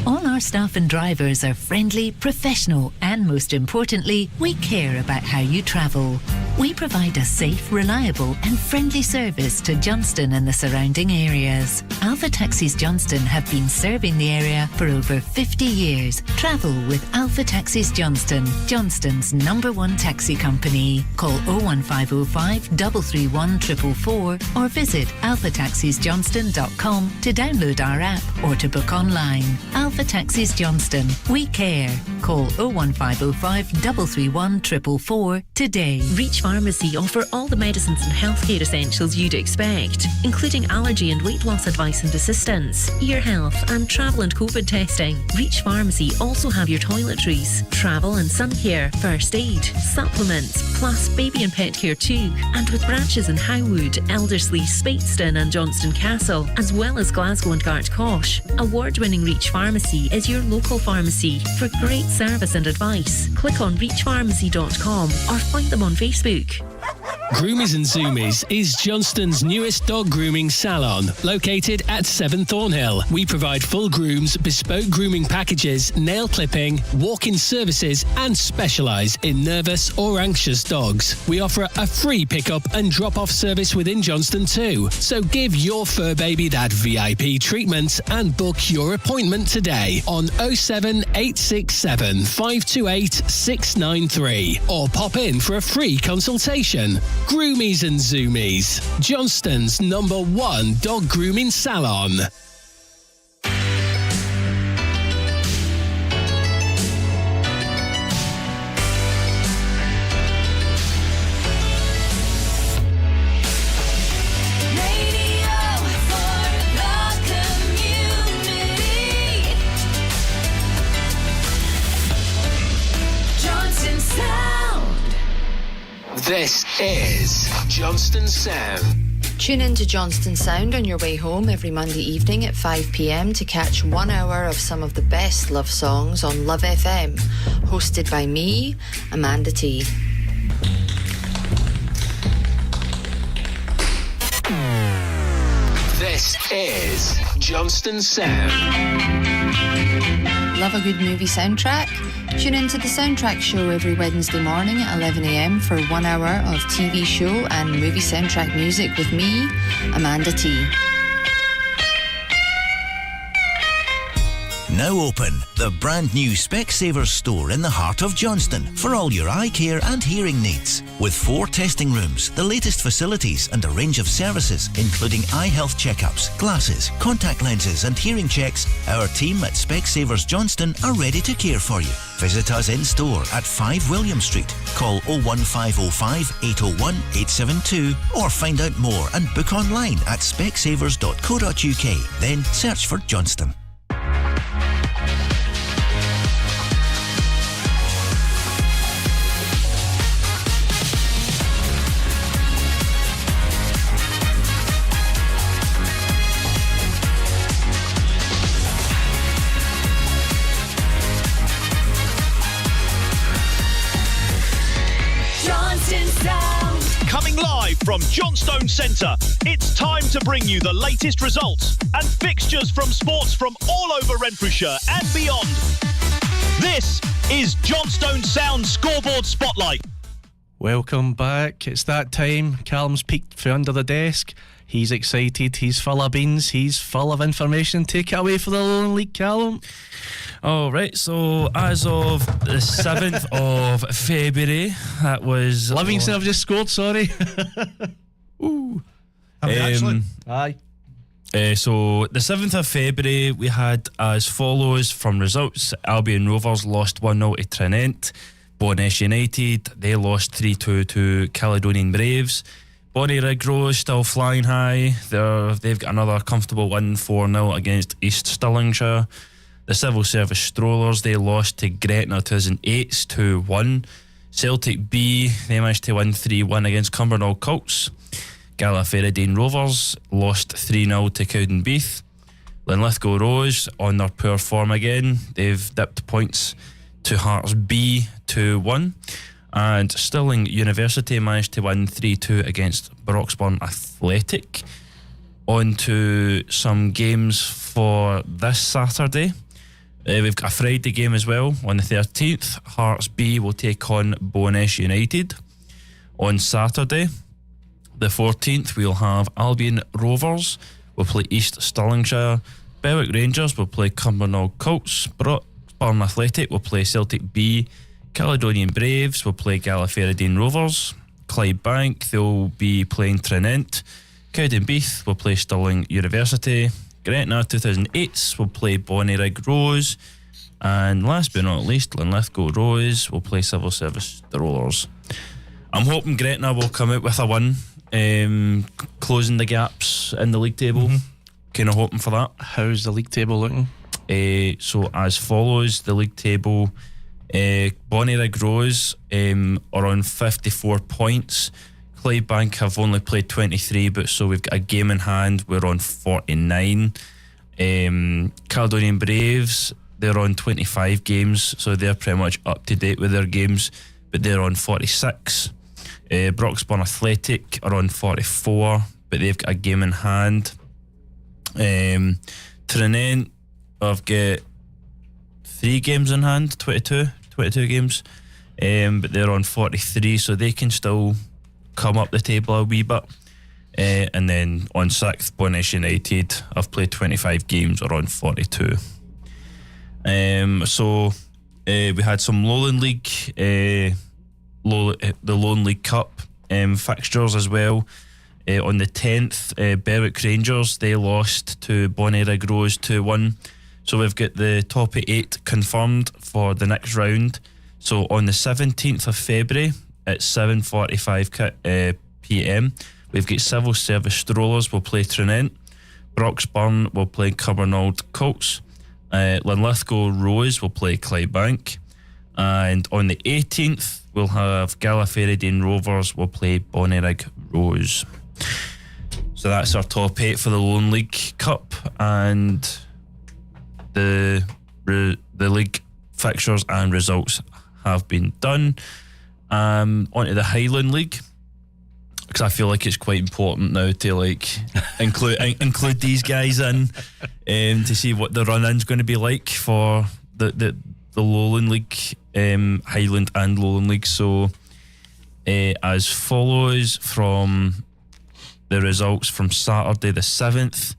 All our staff and drivers are friendly, professional, and most importantly, we care about how you travel. We provide a safe, reliable, and friendly service to Johnston and the surrounding areas. Alpha Taxis Johnston have been serving the area for over 50 years. Travel with Alpha Taxis Johnston, Johnston's #1 taxi company. Call 01505 331 444 or visit alphataxisjohnston.com to download our app or to book online. Alpha Taxis Johnston. We care. Call 01505 331 444 today. Reach Pharmacy offer all the medicines and healthcare essentials you'd expect, including allergy and weight loss advice and assistance, ear health and travel and COVID testing. Reach Pharmacy also have your toiletries, travel and sun care, first aid, supplements, plus baby and pet care too, and with branches in Howwood, Elderslie, Speightstown and Johnston Castle, as well as Glasgow and Gartcosh. Award-winning Reach Pharmacy is your local pharmacy for great service and advice. Click on reachpharmacy.com or find them on Facebook. Groomies and Zoomies is Johnston's newest dog grooming salon, located at 7 Thornhill. We provide full grooms, bespoke grooming packages, nail clipping, walk-in services, and specialise in nervous or anxious dogs. We offer a free pick-up and drop-off service within Johnston too. So give your fur baby that VIP treatment and book your appointment today on 07867 528 693 or pop in for a free consultation. Groomies and Zoomies, Johnston's #1 dog grooming salon. This is Johnstone Sound. Tune in to Johnstone Sound on your way home every Monday evening at 5 p.m. to catch 1 hour of some of the best love songs on Love FM, hosted by me, Amanda T. This is Johnstone Sound. Love a good movie soundtrack? Tune in to the Soundtrack Show every Wednesday morning at 11 a.m. for 1 hour of TV show and movie soundtrack music with me, Amanda T. Now open, the brand new Specsavers store in the heart of Johnston for all your eye care and hearing needs. With 4 testing rooms, the latest facilities and a range of services, including eye health checkups, glasses, contact lenses and hearing checks, our team at Specsavers Johnston are ready to care for you. Visit us in store at 5 William Street. Call 01505 801 872 or find out more and book online at specsavers.co.uk. Then search for Johnston. Coming live from Johnstone Centre, it's time to bring you the latest results and fixtures from sports from all over Renfrewshire and beyond. This is Johnstone Sound Scoreboard Spotlight. Welcome back. It's that time. Callum's peeked from under the desk. He's excited. He's full of beans. He's full of information. Take it away for the Lowland League, Callum. All right, so as of the 7th of February, that was... Livingston have just scored, sorry. Ooh. Have they actually? Aye. So the 7th of February we had as follows from results. Albion Rovers lost 1-0 to Trinent. Bonnesh United, they lost 3-2 to Caledonian Braves. Bonnyrigg Rose still flying high. They've got another comfortable win, 4-0 against East Stirlingshire. The Civil Service Strollers, they lost to Gretna 2008 2-1. Celtic B, they managed to win 3-1 against Cumbernauld Colts. Gallagher Rovers lost 3-0 to Cowdenbeath. Linlithgow Rose on their poor form again. They've dipped points to Hearts B 2-1. And Stirling University managed to win 3-2 against Broxburn Athletic. On to some games for this Saturday. We've got a Friday game as well on the 13th. Hearts B will take on Bonnesh United. On Saturday, the 14th, we'll have Albion Rovers will play East Stirlingshire. Berwick Rangers will play Cumbernauld Colts. Broxburn Athletic will play Celtic B. Caledonian Braves will play Gallagher Rovers. Clydebank, they'll be playing Trinent. Cowdenbeath will play Stirling University. Gretna 2008s will play Bonnyrigg Rose. And last but not least, Linlithgow Rose will play Civil Service Strollers. I'm hoping Gretna will come out with a win, closing the gaps in the league table. Kind of hoping for that. How's the league table looking? So as follows, the league table. Bonnyrigg Rose are on 54 points. Clydebank have only played 23, but so we've got a game in hand. We're on 49. Caledonian Braves, they're on 25 games, so they're pretty much up to date with their games, but they're on 46. Broxburn Athletic are on 44, but they've got a game in hand. Trinent have got 3 games in hand, 22 games, but they're on 43, so they can still come up the table a wee bit. And then on 6th, Bonnesh United have played 25 games, are on 42. So we had some Lowland League, the Lowland League Cup fixtures as well. On the 10th, Berwick Rangers, they lost to Bonnyrigg Rose 2-1. So we've got the top 8 confirmed for the next round. So on the 17th of February at 7:45 p.m, we've got Civil Service Strollers will play Trinent. Broxburn will play Cumbernauld Colts. Linlithgow Rose will play Clydebank. And on the 18th, we'll have Gallagher Rovers will play Bonnyrigg Rose. So that's our top 8 for the Lone League Cup, and the league fixtures and results have been done. Onto the Highland League, because I feel like it's quite important now to include these guys in to see what the run-in's going to be like for the Lowland League, Highland and Lowland League. So as follows from the results from Saturday the 7th.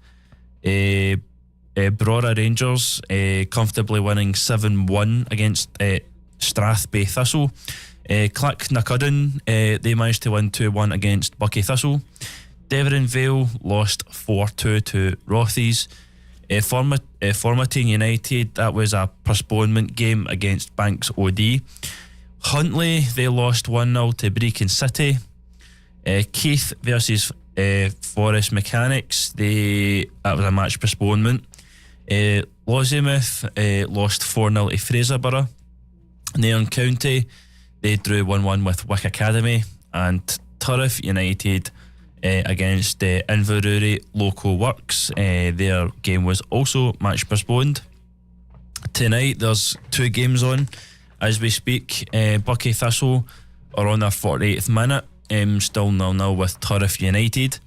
Brora Rangers comfortably winning 7-1 against Strathbay Thistle. Clacknacuddin, they managed to win 2-1 against Buckie Thistle. Devonvale lost 4-2 to Rothies. Formartine United, that was a postponement game against Banks OD. Huntly, they lost 1-0 to Brecon City. Keith versus Forest Mechanics, that was a match postponement. Lossiemouth lost 4-0 to Fraserburgh. Nairn County, they drew 1-1 with Wick Academy. And Turriff United against Inverurie Local Works, their game was also match postponed. Tonight there's 2 games on as we speak. Buckie Thistle are on their 48th minute, still 0-0 with Turriff United.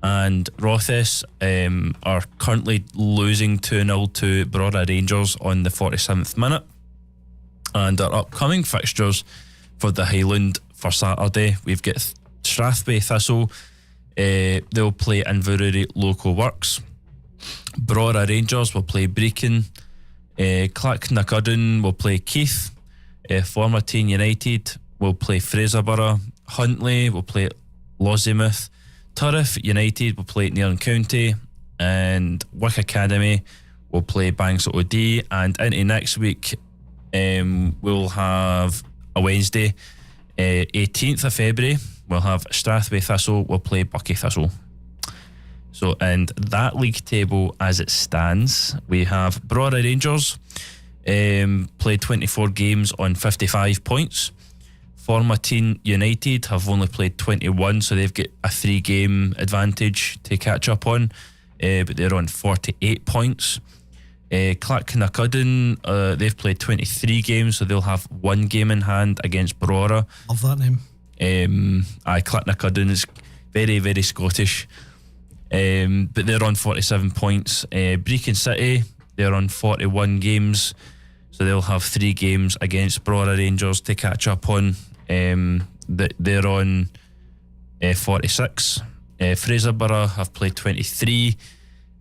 And Rothes are currently losing 2-0 to Brora Rangers on the 47th minute. And our upcoming fixtures for the Highland for Saturday, we've got Strathbay Thistle, they'll play Inverurie Local Works. Brora Rangers will play Brecon. Clacknacuddin will play Keith. Formartine United will play Fraserburgh. Huntly will play Lossiemouth. Turriff United will play Nairn County. and Wick Academy will play Banks OD, and into next week we'll have a Wednesday, 18th of February, we'll have Strathway Thistle will play Buckie Thistle. So, and that league table as it stands, we have Brora Rangers played 24 games on 55 points. Formartine United have only played 21, so they've got a 3-game advantage to catch up on, but they're on 48 points. Clacknacuddon, they've played 23 games, so they'll have 1 game in hand against Brora. Love that name. Clacknacuddon is very, very Scottish. But they're on 47 points. Brecon City, they're on 41 games, so they'll have 3 games against Brora Rangers to catch up on. They're on 46. Fraserburgh have played 23.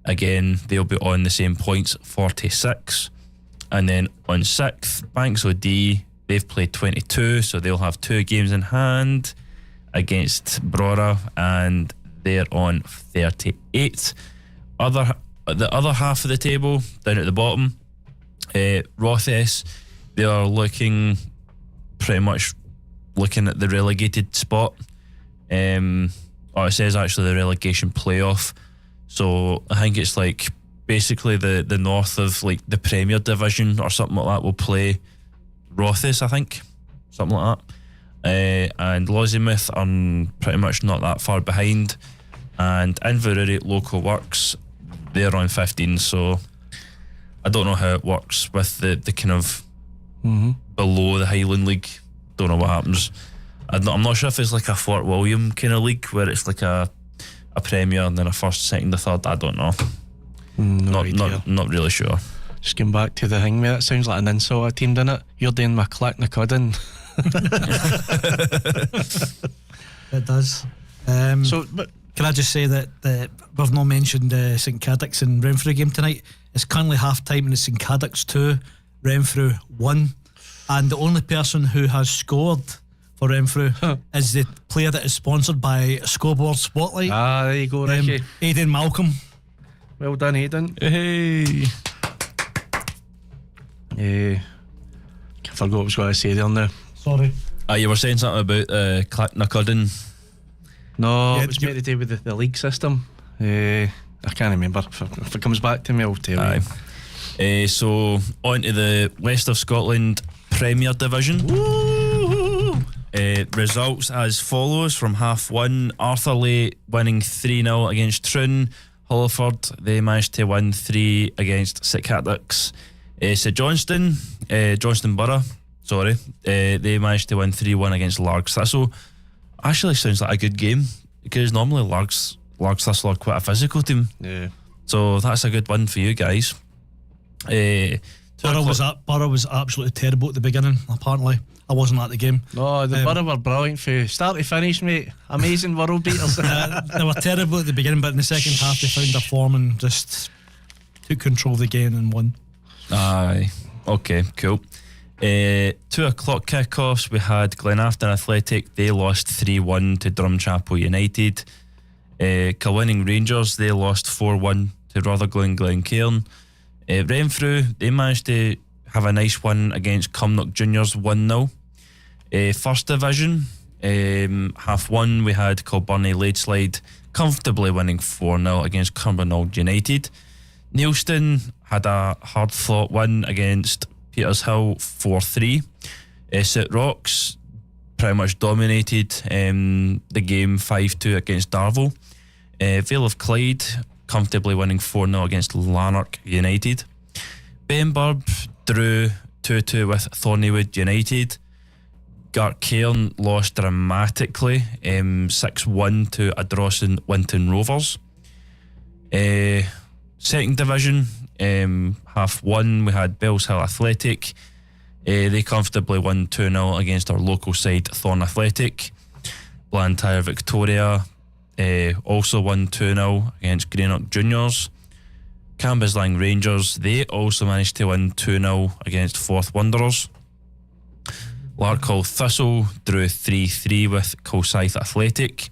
Again, they'll be on the same points, 46. And then on 6th, Banks OD, they've played 22, so they'll have 2 games in hand against Brora, and they're on 38. The other half of the table, down at the bottom, Rothes, they are pretty much looking at the relegated spot. It says actually the relegation playoff. So I think it's like basically the north of like the Premier Division or something like that will play Rothes, I think. Something like that. And Lossiemouth are pretty much not that far behind, and Inverurie Local Works, they're on 15, so I don't know how it works with the kind of below the Highland League. Don't know what happens. I'm not sure if it's like a Fort William kind of league where it's like a Premier and then a first, second, a third. I don't know. Not really sure. Just going back to the thing, mate, that sounds like an insult team, doesn't it? You're doing my Clacknacuddon. It does. But can I just say that we've not mentioned St Cadoc's and Renfrew game tonight. It's currently half time and it's St Cadoc's 2, Renfrew 1, and the only person who has scored for Renfrew is the player that is sponsored by Scoreboard Spotlight. There you go, Ricky. Aidan Malcolm. Well done, Aidan. Hey. I forgot what I was going to say there now. Sorry. You were saying something about Clacknacuddon. No, Yeah, it was meant to do with the league system. I can't remember. If it comes back to me, I'll tell you. So on to the West of Scotland Premier Division. Results as follows from half one. Arthurleigh winning 3-0 against Troon. Hulliford, they managed to win 3 against St Cadoc's. St Johnstone, Johnstone Burgh, they managed to win 3-1 against Largs Thistle. Actually sounds like a good game, because normally Largs Thistle are quite a physical team. Yeah. So that's a good win for you guys. Borough was absolutely terrible at the beginning, apparently. I wasn't at the game. No, the Borough were brilliant from start to finish, mate. Amazing world beaters. They were terrible at the beginning, but in the second half they found their form and just took control of the game and won. Aye. Okay, cool. 2 o'clock kickoffs, we had Glenafton Athletic, they lost 3-1 to Drumchapel United. Kilwinning Rangers, they lost 4-1 to Rutherglen Glencairn. Renfrew, they managed to have a nice win against Cumnock Juniors 1-0. First Division, half one, we had Kilburnie Ladeslide comfortably winning 4-0 against Cumbernauld United. Neilston had a hard-fought win against Petershill 4-3. St Rocks pretty much dominated the game 5-2 against Darvel. Vale of Clyde comfortably winning 4-0 against Lanark United. Benburb drew 2-2 with Thornywood United. Gartcairn lost dramatically 6-1 to Ardrossan Winton Rovers. Second Division, half one, we had Bells Hill Athletic. They comfortably won 2-0 against our local side Thorn Athletic. Blantyre Victoria also won 2-0 against Greenock Juniors. Cambuslang Rangers, they also managed to win 2-0 against Forth Wanderers. Larkhall Thistle drew 3-3 with Kilsyth Athletic.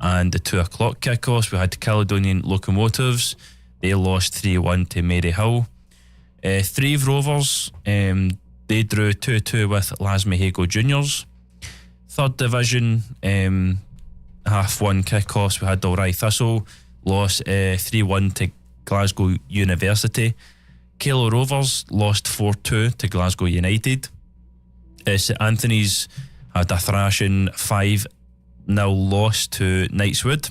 And the 2 o'clock kick-offs, we had the Caledonian Locomotives. They lost 3-1 to Maryhill. Threave Rovers, they drew 2-2 with Lasmahago Juniors. Third Division, half one kick-offs, we had Dalry Thistle, lost 3-1 to Glasgow University. Kelo Rovers lost 4-2 to Glasgow United. St Anthony's had a thrashing 5-0 loss to Knightswood.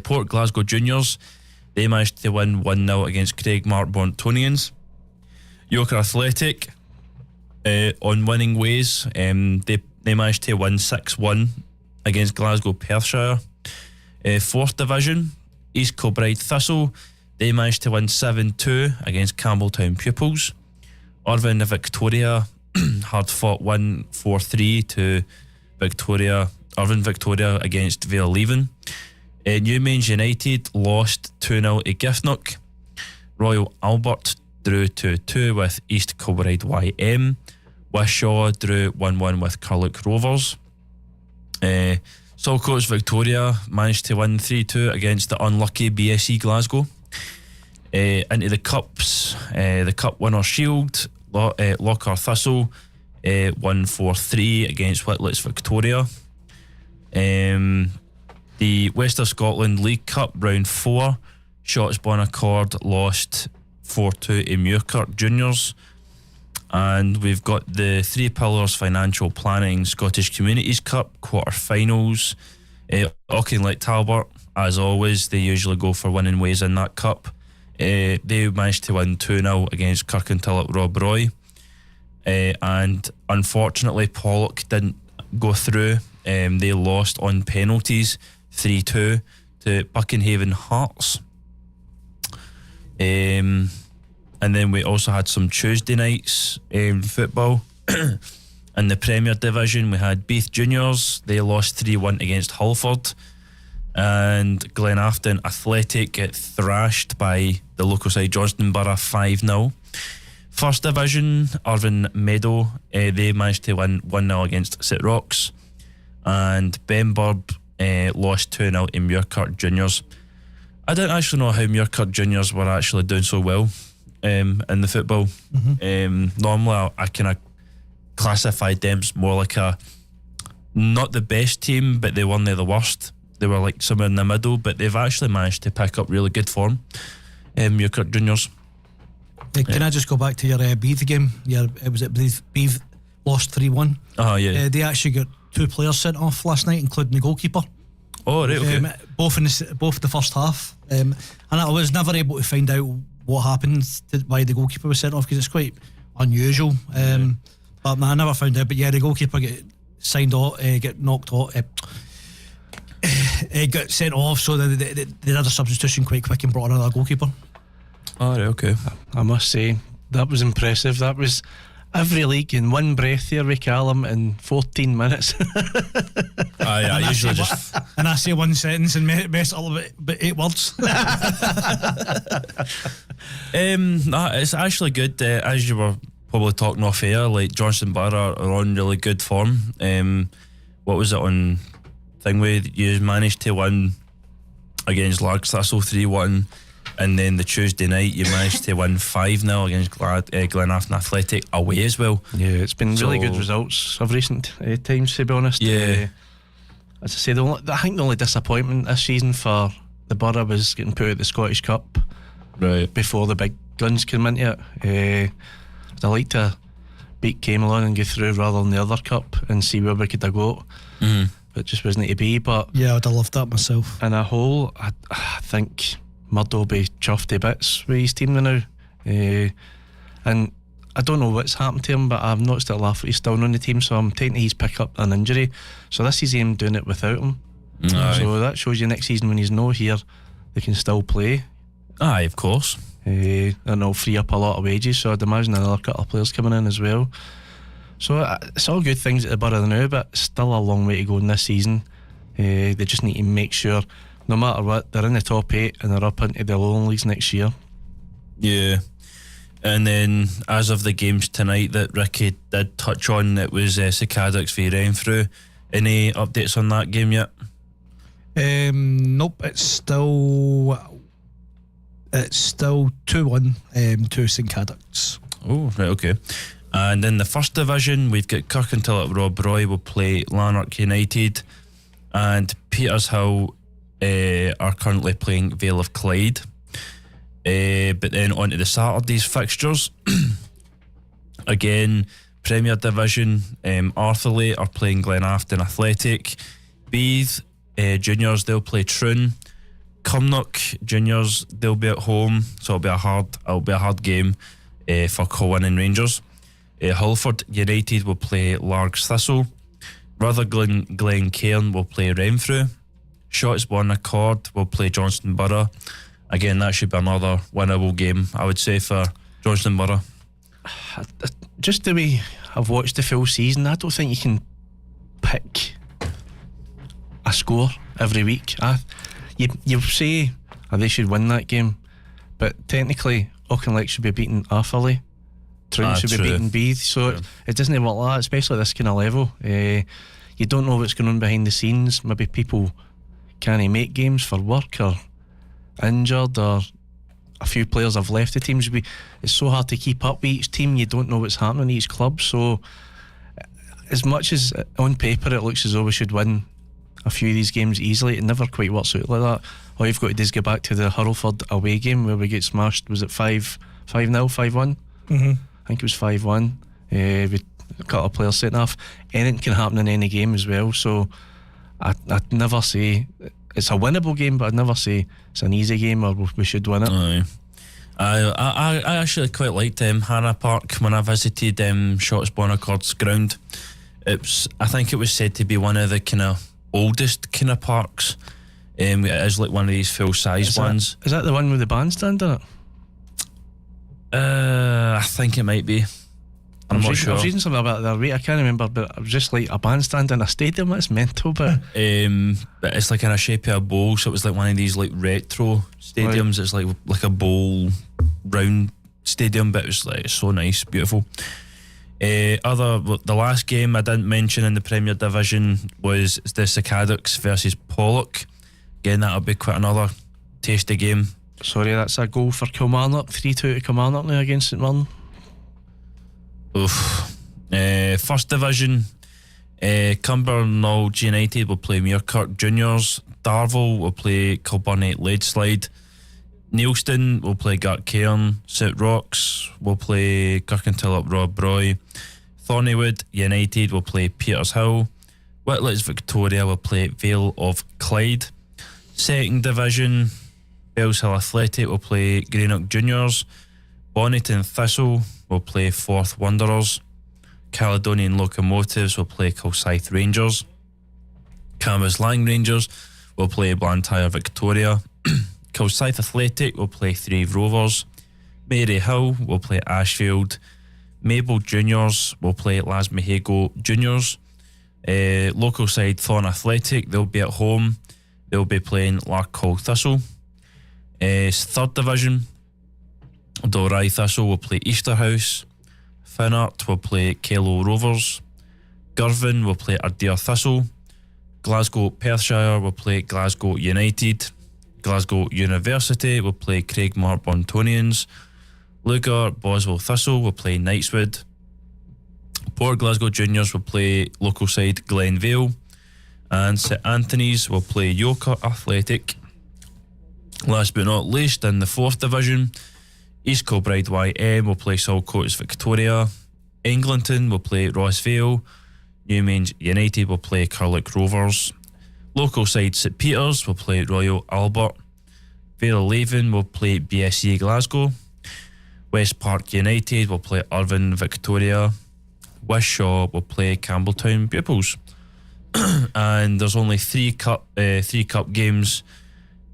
Port Glasgow Juniors, they managed to win 1-0 against Craig Mark Bontonians. York Athletic, on winning ways, they managed to win 6-1 against Glasgow Perthshire. Fourth Division, East Kilbride Thistle, they managed to win 7-2 against Campbelltown Pupils. Irvine Victoria hard fought 1-4-3 to Irvine Victoria against Vale Leven. Newmains United lost 2-0 to Giffnock. Royal Albert drew 2-2 with East Kilbride YM. Wishaw drew 1-1 with Carluke Rovers. Saltcoats Victoria managed to win 3-2 against the unlucky BSC Glasgow. Into the Cups, the Cup Winner Shield, Lockhart Thistle 1-4-3 against Whitlets Victoria. The West of Scotland League Cup Round 4, Shotts Bonaccord lost 4-2 to Muirkirk Juniors. And we've got the Three Pillars Financial Planning Scottish Communities Cup quarter-finals. Auchinleck Talbot, as always, they usually go for winning ways in that cup. They managed to win 2-0 against Kirkintilloch Rob Roy. And unfortunately, Pollock didn't go through. They lost on penalties 3-2 to Buckenhaven Hearts. And then we also had some Tuesday nights football. In the Premier Division, we had Beath Juniors. They lost 3-1 against Hullford. And Glenafton Athletic get thrashed by the local side Johnstone Burgh 5-0. First Division, Irvine Meadow, they managed to win 1-0 against St Rocks. And Benburb lost 2-0 in Muirkirk Juniors. I don't actually know how Muirkirk Juniors were actually doing so well in the football. Normally I kind of classified them as more like a not the best team, but they weren't the worst. They were like somewhere in the middle, but they've actually managed to pick up really good form. Muirkirk Juniors. Can I just go back to your Beath game? Was it Beath lost 3-1? They actually got 2 players sent off last night, including the goalkeeper. Oh, right, okay. Both the first half. And I was never able to find out what happened, why the goalkeeper was sent off, because it's quite unusual. But I never found out. But yeah, the goalkeeper get signed off, get knocked off, got sent off, so they did a substitution quite quick and brought another goalkeeper. Oh, right, okay. I must say, that was impressive. That was every league in one breath there with Callum in 14 minutes. I usually just... And I say one sentence and mess up about 8 words. It's actually good. As you were probably talking off air, like Johnstone Burgh are on really good form. What was it on Thingway? You managed to win against Largs Thistle 3-1. And then the Tuesday night, you managed to win 5-0 against Glenafton Athletic away as well. Yeah, it's been really good results of recent times, to be honest. Yeah. As I say, I think the only disappointment this season for the Borough was getting put out the Scottish Cup before the big guns came into it. I'd like to beat Camelon and go through rather than the other cup and see where we could have got. But it just wasn't to be. But yeah, I'd have loved that myself. In a whole, I think Murdo will be chuffed to bits with his team now. And I don't know what's happened to him, but I've noticed that Lafferty's still on the team, so I'm taking he's pick up an injury. So this is him doing it without him. So that shows you next season when he's no here, they can still play. Aye, of course. And it'll free up a lot of wages, so I'd imagine another couple of players coming in as well. So it's all good things at the Borough now, but still a long way to go in this season. They just need to make sure, no matter what, they're in the top 8 and they're up into the lower leagues next year. Yeah. And then, as of the games tonight that Ricky did touch on, it was St Cadoc's v Renfrew. Any updates on that game yet? Nope, it's still 2-1 to St Cadoc's. Oh, right, okay. And in the first division, we've got Kirkintilloch Rob Roy will play Lanark United, and Petershill are currently playing Vale of Clyde. But then on to the Saturday's fixtures. Again, Premier Division, Arthurlie are playing Glenafton Athletic. Beath Juniors, they'll play Troon. Cumnock Juniors, they'll be at home, so it'll be a hard game for Colwyn Rangers. Hullford United will play Largs Thistle. Rutherglen Glencairn will play Renfrew. Shotsborn Accord will play Johnstone Burgh. Again, that should be another winnable game, I would say, for Johnstone Burgh. Just the way I've watched the full season, I don't think you can pick a score every week. You say they should win that game, but technically Auchinleck should be beating Arthurlie, Troon should be beating Beath, so it doesn't work like that, especially at this kind of level. You don't know what's going on behind the scenes. Maybe people can't make games for work or injured, or a few players have left the teams. It's so hard to keep up with each team. You don't know what's happening in each club, so as much as on paper it looks as though we should win a few of these games easily, it never quite works out like that. All you've got to do is go back to the Hurlford away game where we get smashed. Was it 5-0, 5-1? I think it was 5-1. We cut our players setting off. Anything can happen in any game as well, so I'd never say it's a winnable game, but I'd never say it's an easy game or we should win it. I actually quite liked Hannah Park when I visited Shotsborn Accord's ground. I think it was said to be one of the kind of oldest kind of parks. It is like one of these full size ones. Is that the one with the bandstand in it? I think it might be. I'm not sure. I was reading something about that, I can't remember, but it was just like a bandstand in a stadium. That's mental, but but it's like in a shape of a bowl, so it was like one of these like retro stadiums. Right. It's like a bowl round stadium, but it's so nice, beautiful. The last game I didn't mention in the Premier Division was the St Cadoc's versus Pollock. Again, that'll be quite another tasty game. Sorry, that's a goal for Kilmarnock. 3-2 to Kilmarnock now against St Mirren. First Division, Cumbernauld United will play Muirkirk Juniors. Darvel will play Kilburnie Leadslide. Neilston will play Gartcairn. St Rochs will play Kirkintilloch Rob Roy. Thornywood United will play Petershill. Whitlets Victoria will play Vale of Clyde. Second Division, Bellshill Athletic will play Greenock Juniors. Bonnyton Thistle will play Forth Wanderers. Caledonian Locomotives will play Kilsyth Rangers. Cambuslang Rangers will play Blantyre Victoria. Kilsyth Athletic will play Thrave Rovers. Maryhill will play Ashfield. Maple Juniors will play Lasmahago Juniors. Local side Thorn Athletic, they'll be at home. They'll be playing Larkhall Thistle. Third Division, Dalry Thistle will play Easterhouse. Finnart will play Kello Rovers. Girvan will play Ardere Thistle. Glasgow Perthshire will play Glasgow United. Glasgow University will play Craigmore Bontonians. Lugar Boswell Thistle will play Knightswood. Port Glasgow Juniors will play local side Glenvale. And St Anthony's will play Yoker Athletic. Last but not least, in the fourth division, East Kilbride YM will play Saltcoats Victoria. Eglinton will play Rossvale. Newmains United will play Carlick Rovers. Local side St Peters will play Royal Albert. Vale Leven will play BSC Glasgow. West Park United will play Irvine Victoria. Wishaw will play Campbelltown Pupils. And there's only three cup games.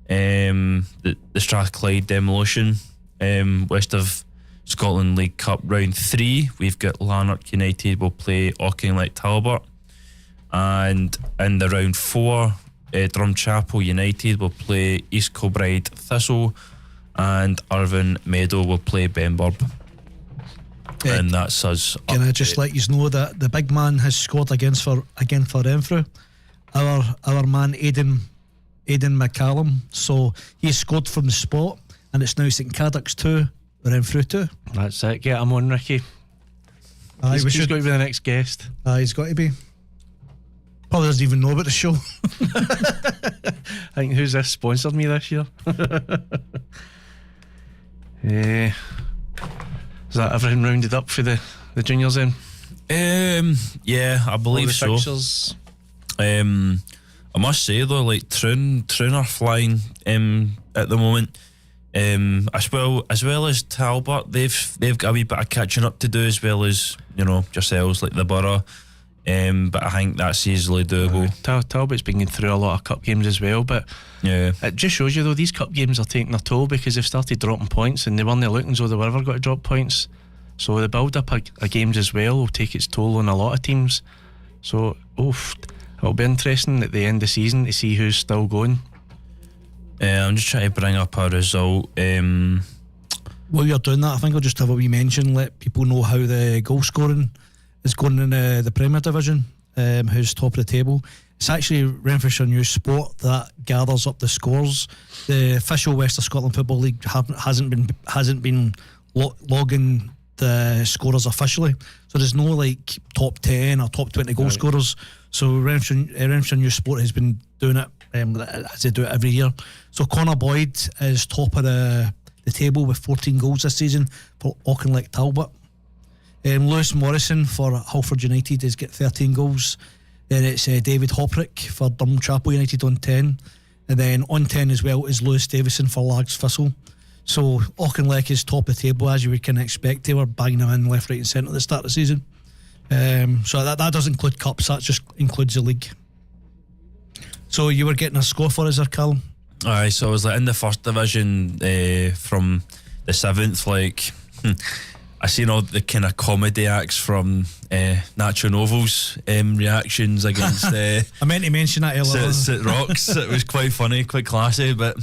The Strathclyde Demolition, West of Scotland League Cup round 3. We've got Lanark United will play Auchinleck Talbot, and in the round 4, Drumchapel United will play East Kilbride Thistle, and Irvine Meadow will play Benburb. And that's us. Can I just let you know that the big man has scored again for Renfrew. Our man Aidan Aidan McCallum. So he scored from the spot, and it's now St Cadoc's 2, Renfrew 2. That's it. Get him on, Ricky. Aye, He's got to be the next guest. Aye, he's got to be. Probably doesn't even know about the show. I think, who's this sponsored me this year? Is that everything rounded up for the juniors then? Yeah, I believe so. Fixtures? I must say though, like Troon are flying at the moment. As well as Talbot, they've got a wee bit of catching up to do, as well as, you know, yourselves like the Borough. But I think that's easily doable. Talbot's been going through a lot of cup games as well, but yeah, it just shows you though these cup games are taking their toll, because they've started dropping points and they weren't looking as though they were ever going to drop points. So the build up of games as well will take its toll on a lot of teams. So it'll be interesting at the end of the season to see who's still going. I'm just trying to bring up a result. While you're doing that, I think I'll just have a wee mention, let people know how the goal scoring is going in the Premier Division, who's top of the table. It's actually Renfrewshire News Sport that gathers up the scores. The official West of Scotland Football League hasn't been logging the scorers officially, so there's no like top 10 or top 20 goal scorers. So Renfrewshire News Sport has been doing it as they do it every year. So Connor Boyd is top of the table with 14 goals this season for Auchinleck Talbot. Lewis Morrison for Halford United has got 13 goals. Then it's David Hoprick for Drumchapel United on 10, and then on 10 as well is Lewis Davison for Largs Thistle. So Auchinleck is top of the table, as you can expect. They were banging them in left, right and centre at the start of the season. So that does include cups, that just includes the league. So you were getting a score for us there, Callum? Aye, so I was like in the first division from the 7th, like I seen all the kind of comedy acts from Nacho Novo's reactions against I meant to mention that earlier. St Rocks. It was quite funny, quite classy, but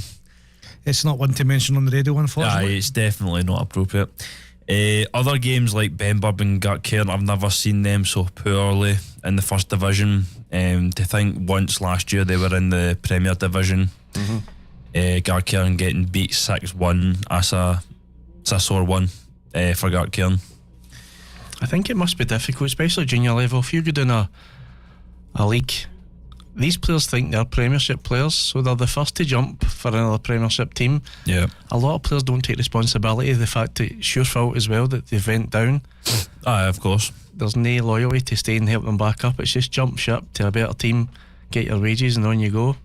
it's not one to mention on the radio, unfortunately. Aye, it's definitely not appropriate. Other games like Benburb and Gartcairn, I've never seen them so poorly in the first division. To think once last year they were in the Premier Division. Gartcairn getting beat 6-1. That's a sore one for Gartcairn. I think it must be difficult, especially junior level. If you go down a league, these players think they're Premiership players, so they're the first to jump for another Premiership team. Yeah, a lot of players don't take responsibility of the fact that it's your fault as well that they've went down. Aye, of course. There's no loyalty to stay and help them back up. It's just jump ship to a better team, get your wages, and on you go.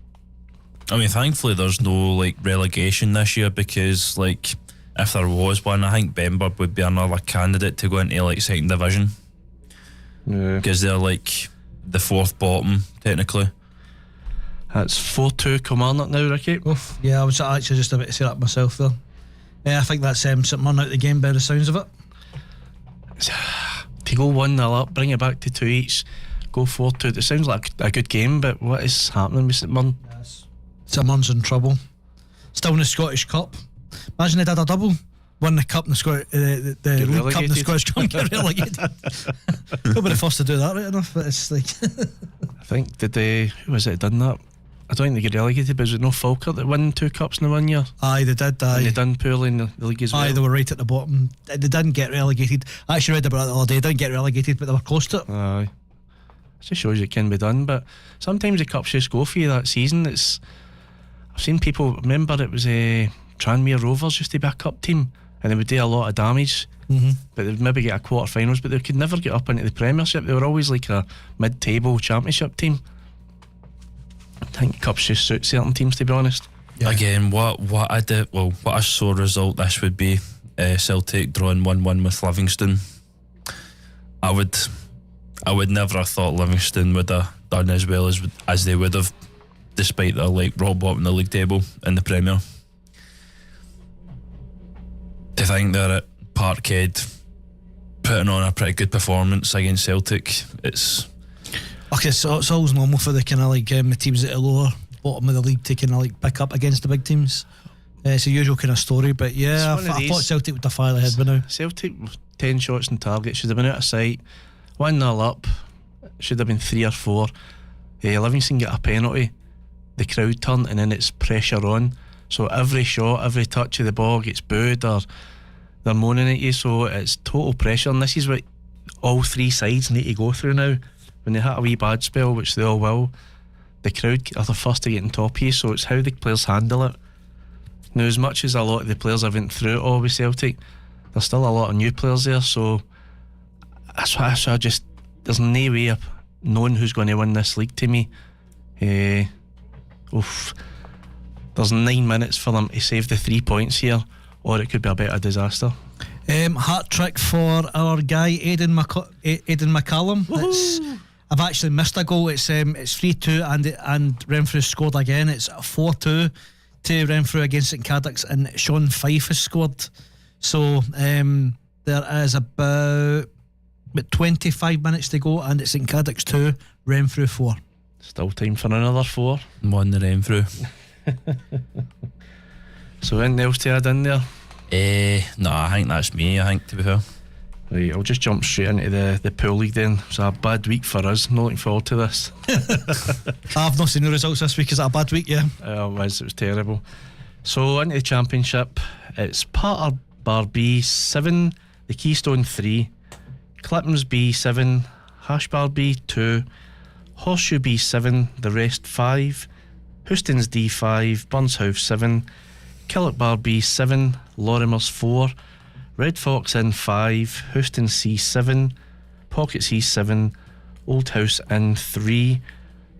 I mean, thankfully there's no like relegation this year, because like if there was one, I think Benburb would be another candidate to go into like second division, because they're like the 4th bottom technically. That's 4-2 Kilmarnock now, Ricky. Oof. Yeah, I was actually just about to say that myself there. Yeah, I think that's St Mirren out the game by the sounds of it. If you go 1-0 up, bring it back to 2 each, go 4-2. It sounds like a good game, but what is happening with St Mirren? Yes. St Mirren's in trouble. Still in the Scottish Cup. Imagine they did a double. Won the cup and the League Cup and the Scottish Cup and get relegated. They'll be the first to do that, right enough, but it's like I think who was it done that? I don't think they get relegated, but was it no Falkirk that won 2 cups in the 1 year? Aye, they did. Aye, and they done poorly in the league as well. Aye, they were right at the bottom. They didn't get relegated. I actually read about it the other day. They didn't get relegated, but they were close to it. Aye, it just shows it can be done. But sometimes the cups just go for you that season. I've seen people, remember it was Tranmere Rovers used to be a cup team, and they would do a lot of damage, but they'd maybe get a quarter-finals, but they could never get up into the Premiership. They were always like a mid-table Championship team. I think cups just suit certain teams, to be honest. Yeah. Again, what a sore result this would be. Celtic drawing 1-1 with Livingston. I would never have thought Livingston would have done as well as they would have, despite their like rock bottom in the league table in the Premier. To think they're at Parkhead putting on a pretty good performance against Celtic, it's always normal for the kind of like the teams at the lower bottom of the league to kind of like pick up against the big teams. It's a usual kind of story, but yeah, I thought Celtic would have fired ahead by now. Celtic 10 shots on target, should have been out of sight. 1-0 up, should have been 3 or 4. Livingston get a penalty. the crowd turn, and then it's pressure on. So every shot, every touch of the ball gets booed, or they're moaning at you. So it's total pressure, and this is what all three sides need to go through now. When they hit a wee bad spell, which they all will, the crowd are the first to get on top of you. So it's how the players handle it. Now, as much as a lot of the players have went through it all with Celtic, there's still a lot of new players there. So that's why I just, there's no way of knowing who's going to win this league to me. There's 9 minutes for them to save the 3 points here, or it could be a bit of a disaster. Hat trick for our guy Aidan McCallum. I've actually missed a goal. It's 3-2 and Renfrew scored again. It's 4-2 to Renfrew against St Cadoc's, and Sean Fife has scored. So there is about 25 minutes to go, and it's St Cadoc's 2, Renfrew 4. Still time for another 4. 1 the Renfrew. So anything else to add in there? No, I think that's me, to be fair. Right, I'll just jump straight into the pool league then. It was a bad week for us. Not looking forward to this. I've not seen the results this week. Is it a bad week? Yeah. It was terrible. So into the Championship, it's Patter Bar B 7, the Keystone 3, Clipham's B 7, Hashbar B 2, Horseshoe B 7, the rest 5, Houston's D 5, Burns House 7, Killock Bar B 7, Lorimers 4, Red Fox Inn 5, Houston C 7, Pocket C 7, Old House Inn 3,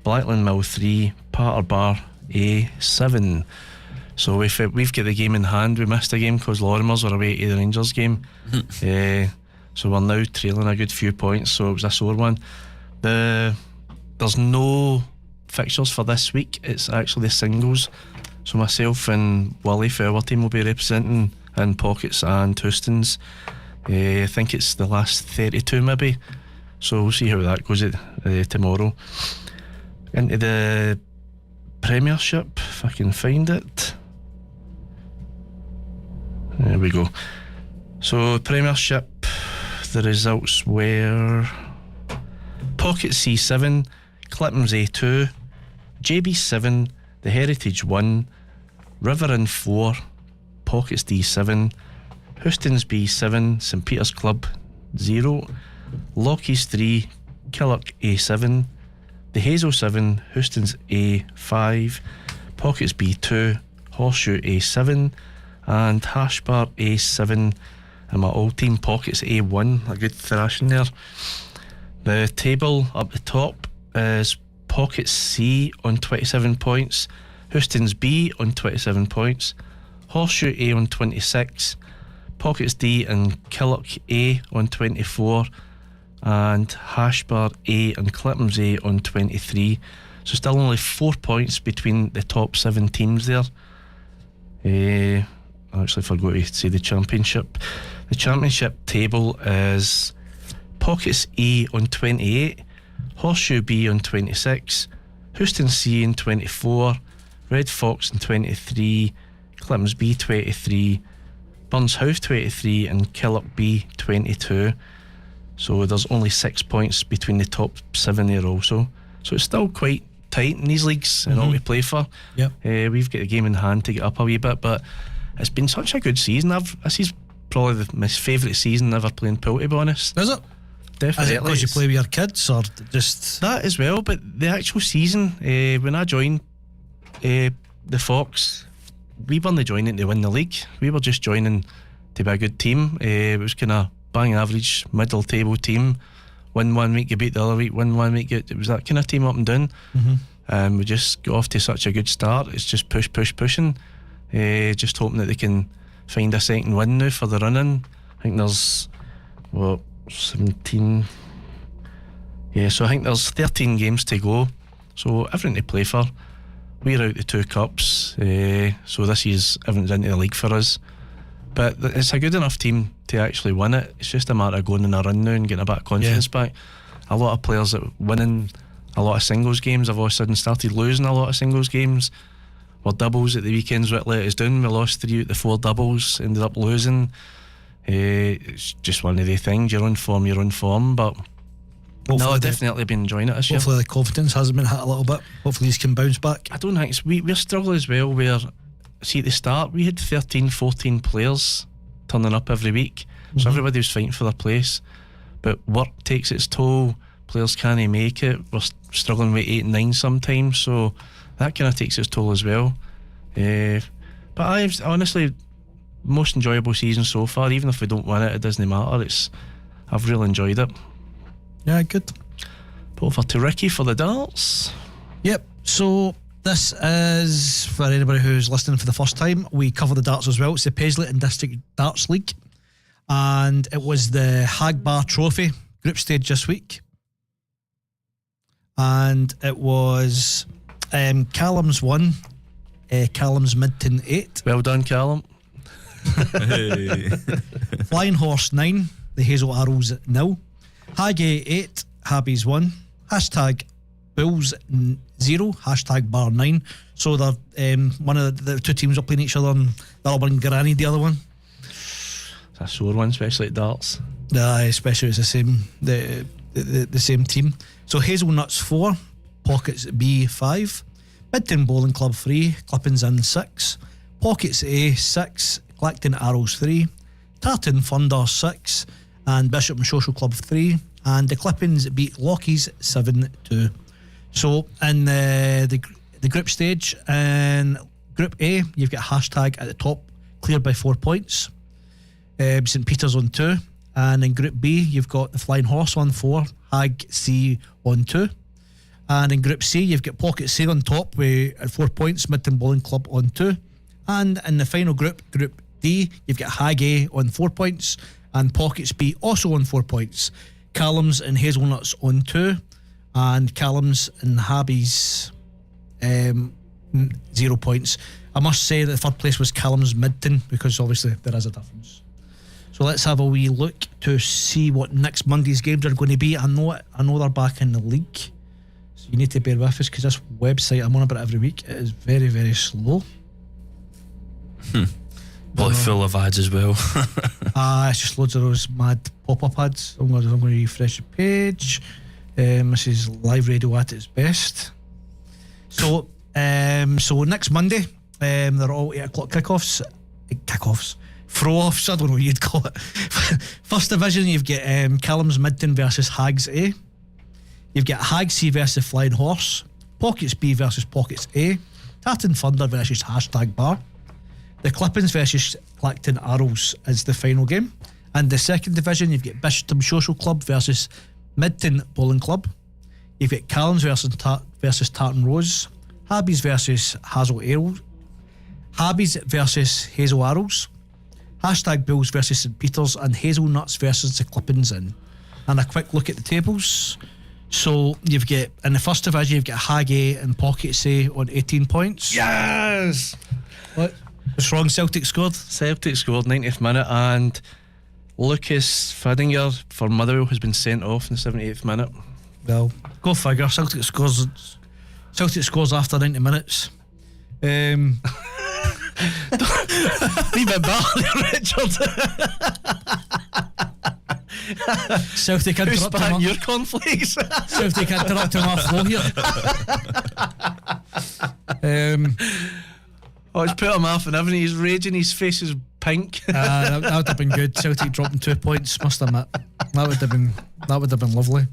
Blackland Mill 3, Patter Bar A 7. So we've got the game in hand. We missed a game because Lorimers were away to the Rangers game. So we're now trailing a good few points, so it was a sore one. There's no fixtures for this week. It's actually the singles. So myself and Willie for our team will be representing in Pockets and Houstons. I think it's the last 32 maybe. So we'll see how that goes tomorrow. Into the Premiership, if I can find it. There we go. So Premiership, the results were Pocket C7, Clipham's A2, JB7, the Heritage 1, River Inn 4, Pockets D7, Houston's B7, St Peter's Club 0, Lockheed's 3, Killock A7, the Hazel 7, Houston's A5, Pockets B2, Horseshoe A7, and Hashbar A7, and my old team Pockets A1. A good thrashing there. The table up the top is Pockets C on 27 points, Houston's B on 27 points, Horseshoe A on 26, Pockets D and Killock A on 24, and Hashbar A and Clipham's A on 23. So still only 4 points between the top 7 teams there. I actually forgot to say the Championship. The Championship table is Pockets E on 28, Horseshoe B on 26, Houston C on 24, Red Fox on 23, Clipham's B 23, Burns House 23, and Killock B 22. So there's only 6 points between the top 7 there also. So it's still quite tight in these leagues and all we play for. Yep. We've got a game in hand to get up a wee bit, but it's been such a good season. This is probably my favourite season ever playing pool, to be honest. Is it? Definitely. Is it because you play with your kids, or just that as well? But the actual season, when I joined the Fox, we weren't joining to win the league. We were just joining to be a good team. It was kind of bang average, middle table team. Win one week, you beat the other week. Win one week, it was that kind of team up and down. We just got off to such a good start. It's just pushing. Just hoping that they can find a second win now for the run-in. I think there's 17. So I think there's 13 games to go. So everything to play for. We're out the 2 cups. So this is everything's into the league for us. But it's a good enough team to actually win it. It's just a matter of going in a run now and getting a bit of confidence back. A lot of players that winning a lot of singles games have all of a sudden started losing a lot of singles games. Our doubles at the weekends what let us down. We lost 3 out of the 4 doubles, ended up losing. It's just one of the things. You're on form. But No, I've definitely been enjoying it this year. Hopefully the confidence hasn't been hit a little bit. Hopefully he can bounce back. I don't think we're struggling as well, where, see, at the start we had 13, 14 players turning up every week, so everybody was fighting for their place, but work takes its toll, players can't make it, we're struggling with 8 and 9 sometimes, so that kind of takes its toll as well. But I've honestly, most enjoyable season so far. Even if we don't win it, it doesn't matter. I've really enjoyed it. Yeah, good. But over to Ricky for the darts. Yep, so this is, for anybody who's listening for the first time, we cover the darts as well. It's the Paisley and District Darts League, and it was the Hagbar Trophy group stage this week, and it was Callum's 1, Callum's Midton 8. Well done, Callum. Flying Horse 9, the Hazel Arrows 0. Hagay 8, Habbies 1. Hashtag Bulls 0, hashtag Bar 9. So they're one of the two teams are playing each other, and the other one grannied the other one. It's a sore one, especially at darts. Yeah, especially it's the same team. So Hazelnuts 4, Pockets B 5, Midton Bowling Club 3, Clippings in 6, Pockets A 6, Clacton Arrows 3, Tartan Thunder 6, and Bishop and Social Club 3, and the Clippings beat Lockies 7-2. So in the group stage, in Group A, you've got hashtag at the top, cleared by 4 points. St Peter's on 2, and in Group B, you've got the Flying Horse on 4, Hag C on 2, and in Group C, you've got Pocket C on top with at 4 points, Midton Bowling Club on 2, and in the final group, Group D, you've got Hag A on 4 points, and Pockets B also on 4 points. Callum's and Hazelnuts on 2, and Callum's and Habbies 0 points. I must say that the third place was Callum's Midton, because obviously there is a difference. So let's have a wee look to see what next Monday's games are going to be. I know they're back in the league, so you need to bear with us, because this website, I'm on about it every week, it is very, very slow. Probably full of ads as well. It's just loads of those mad pop-up ads. I'm going to refresh the page. This is live radio at its best. So next Monday, they're all 8 o'clock kickoffs. Throw-offs, I don't know what you'd call it. First division, you've got Callum's Midton versus Hags A. You've got Hag C versus Flying Horse, Pockets B versus Pockets A, Tartan Thunder versus hashtag Bar. The Clippings versus Clacton Arrows is the final game. And the second division, you've got Bishop Social Club versus Midton Bowling Club. You've got Callum's versus Tartan Rose, Habbies versus Hazel Arrows, Habbies versus Hazel Arrows, hashtag Bulls versus St Peter's, and Hazelnuts versus the Clippings in. And a quick look at the tables. So you've got, in the first division, you've got Hag A and Pockets A on 18 points. Yes! What's wrong? Celtic scored 90th minute, and Lucas Fidinger for Motherwell has been sent off in the 78th minute. Well, go figure. Celtic scores after 90 minutes. Wee bit bad, Richard. Celtic Who's interrupting spanning your cornflakes? Celtic interrupting our flow here. Oh, it's put him off and everything. He's raging. His face is pink. That would have been good. Celtic dropping 2 points. Must admit, that would have been lovely.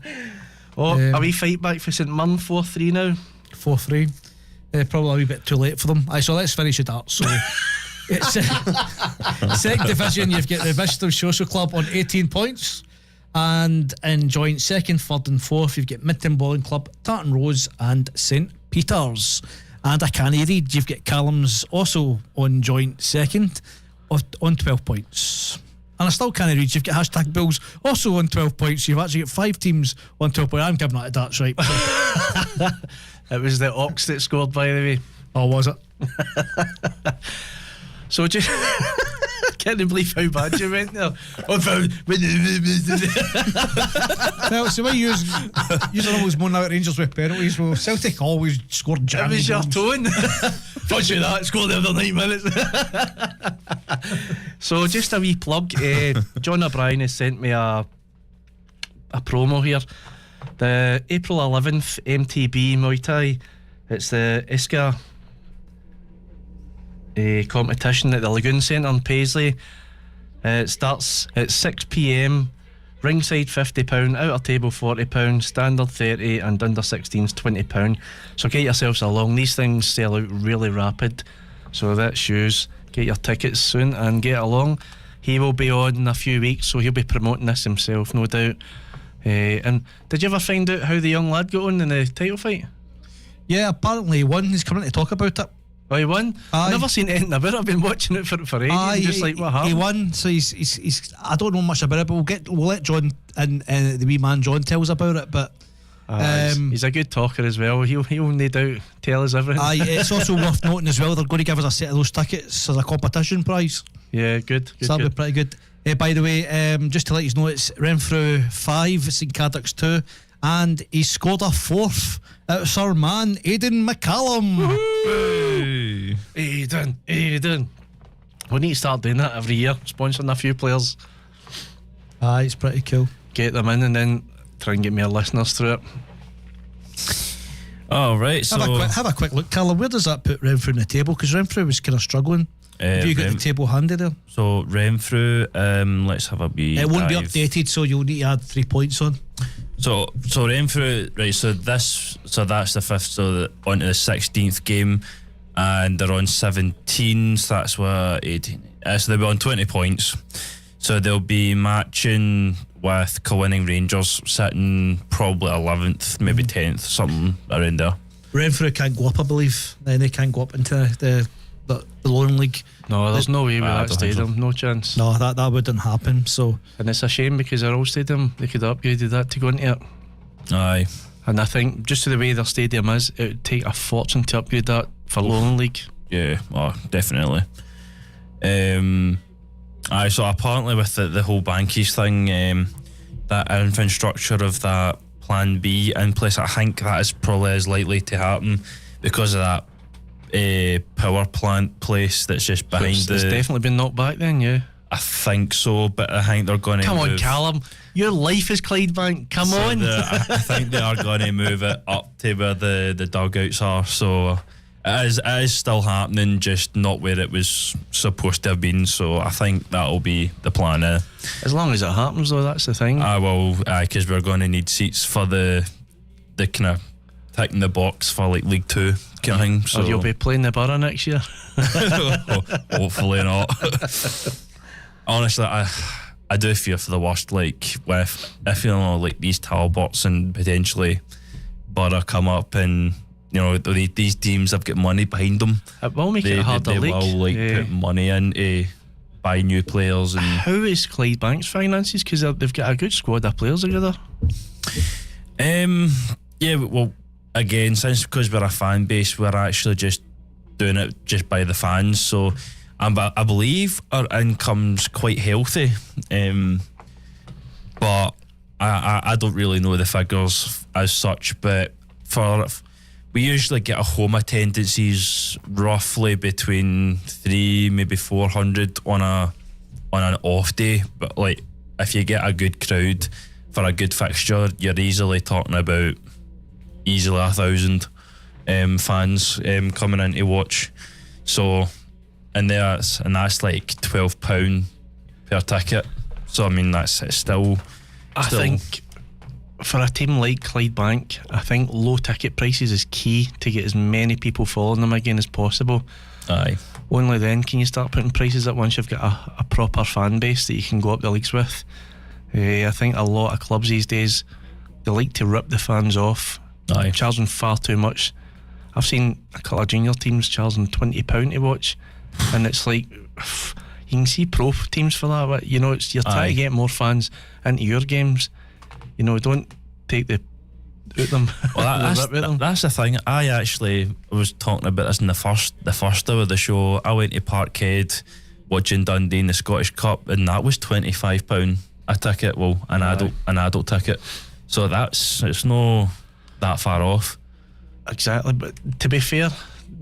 A wee fight back for St Mirren, 4-3 now. 4-3. Probably a wee bit too late for them. So let's finish the darts. So it's second division. You've got the Bishop Social Club on 18 points, and in joint second, third, and fourth, you've got Midton Bowling Club, Tartan Rose, and St Peter's. And I can't read. You've got Callum's also on joint second on 12 points. And I still can't read. You've got hashtag Bulls also on 12 points. You've actually got 5 teams on 12 points. I'm giving that a darts, right? It was the Ox that scored, by the way. Oh, was it? So just can't believe how bad you went there. Well, so why you always moan out Rangers with penalties? Well, Celtic always scored jammy. It was your goals. tone. Thought you that scored the other 9 minutes. So just a wee plug. John O'Brien has sent me a promo here. The April 11th MTB Muay Thai. It's the ISCA competition at the Lagoon Centre in Paisley. It starts at 6 p.m. Ringside £50, outer table £40, standard 30, and under 16s £20. So get yourselves along. These things sell out really rapid, so that's yours. Get your tickets soon and get along. He will be on in a few weeks, so he'll be promoting this himself, no doubt. And did you ever find out how the young lad got on in the title fight? Yeah, apparently he won. He's coming to talk about it. Oh, he won? I've never seen anything about it. I've been watching it for ages. Just like, what happened? He won, so he's I don't know much about it, but we'll let John and the wee man John tell us about it. But he's a good talker as well. He'll no doubt tell us everything. It's also worth noting as well, they're going to give us a set of those tickets as a competition prize. Yeah, good. So that'll be pretty good. By the way, just to let you know, it's Renfrew 5, St Cadoc's 2, and he scored a fourth. It's our man Aidan McCallum. Aidan. We need to start doing that every year, sponsoring a few players. It's pretty cool. Get them in and then try and get more listeners through it. Right, so have a quick look, Callum. Where does that put Renfrew on the table? Because Renfrew was kind of struggling. Have you got the table handy there? So Renfrew, let's have a wee It won't be dive. updated, so you'll need to add 3 points on. So Renfrew, right, so that's the 5th, so on to the 16th game, and they're on 17, so that's what 18, so they'll be on 20 points, so they'll be matching with Kilwinning Rangers, sitting probably 11th, maybe 10th, something around there. Renfrew can't go up, I believe. Then they can't go up into the Lowland League. No, there's no way with that stadium, no chance. No, that wouldn't happen. So, and it's a shame because our old stadium, they could have upgraded that to go into it. Aye. And I think just to the way their stadium is, it would take a fortune to upgrade that for Lowland League. Yeah, definitely. So apparently with the whole Bankies thing, that infrastructure of that Plan B in place, I think that is probably as likely to happen because of that power plant place that's just behind It's definitely been knocked back then, yeah. I think so, but I think they're going to Come on, move. Callum, your life is Clydebank, come on. I think they are going to move it up to where the dugouts are, so it is still happening, just not where it was supposed to have been, so I think that'll be the plan. As long as it happens though, that's the thing. Because we're going to need seats for the kind of ticking the box for like League 2 kind of thing. So or you'll be playing the Borough next year. Hopefully not. Honestly, I do fear for the worst, like if you know, like these Talbots and potentially Borough come up and you know these teams have got money behind them. It will make it a harder league. They will put money in to buy new players. And how is Clydebank's finances? Because they've got a good squad of players together. Yeah, well, again, since because we're a fan base, we're actually just doing it just by the fans. So I believe our income's quite healthy, but I don't really know the figures as such. But we usually get a home attendances roughly between 300, maybe 400 on an off day. But like if you get a good crowd for a good fixture, you're easily talking about easily 1,000 fans coming in to watch. So and that's like £12 per ticket. So I mean it's still. I think for a team like Clydebank, I think low ticket prices is key to get as many people following them again as possible. Aye. Only then can you start putting prices up once you've got a proper fan base that you can go up the leagues with. I think a lot of clubs these days, they like to rip the fans off. Aye. Charging far too much. I've seen a couple of junior teams charging £20 to watch, and it's like you can see pro teams for that, but you know you're trying to get more fans into your games. You know, don't take the out them. Well, that's the thing. I actually was talking about this in the first hour of the show. I went to Parkhead watching Dundee in the Scottish Cup, and that was £25 a ticket. Well, an adult ticket. So it's no that far off. Exactly, but to be fair,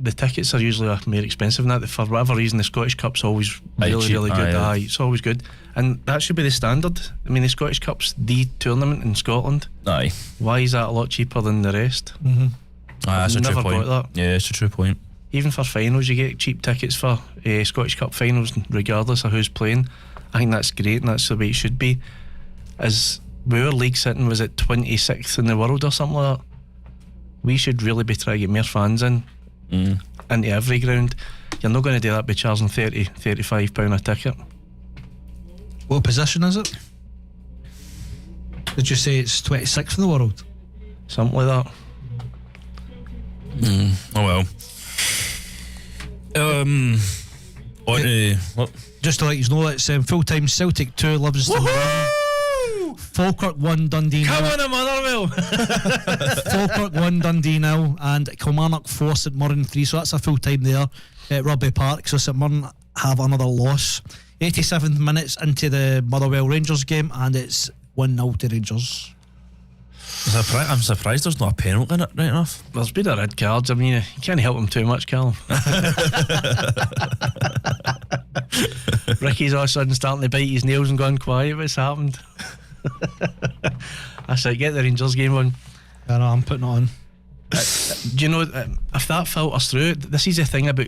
the tickets are usually more expensive than that. For whatever reason, the Scottish Cup's always really, really good. Aye, it's always good, and that should be the standard. I mean, the Scottish Cup's the tournament in Scotland. Aye. Why is that a lot cheaper than the rest? That's a true never point. got that. Yeah, it's a true point. Even for finals, you get cheap tickets for Scottish Cup finals, regardless of who's playing. I think that's great, and that's the way it should be. As our league sitting was at 26th in the world or something like that. We should really be trying to get more fans in into every ground. You're not going to do that by charging £30-35 a ticket. What position is it? Did you say it's 26th in the world? Something like that. Oh well. What? Just to let you know, it's full-time Celtic 2, Livingston 1. Falkirk 1, Dundee 0. Come on, Motherwell! Falkirk 1, Dundee 0, and Kilmarnock 4, St Mirren 3. So that's a full time there at Rugby Park. So St Mirren have another loss. 87 minutes into the Motherwell Rangers game, and it's 1-0 to Rangers. I'm surprised there's not a penalty in it, right enough. There's been a red cards. I mean, you can't help him too much, Callum. Ricky's all of a sudden starting to bite his nails and going quiet. What's happened? I said, get the Rangers game on. I know, I'm putting it on. Do you know, if that filters through, this is the thing about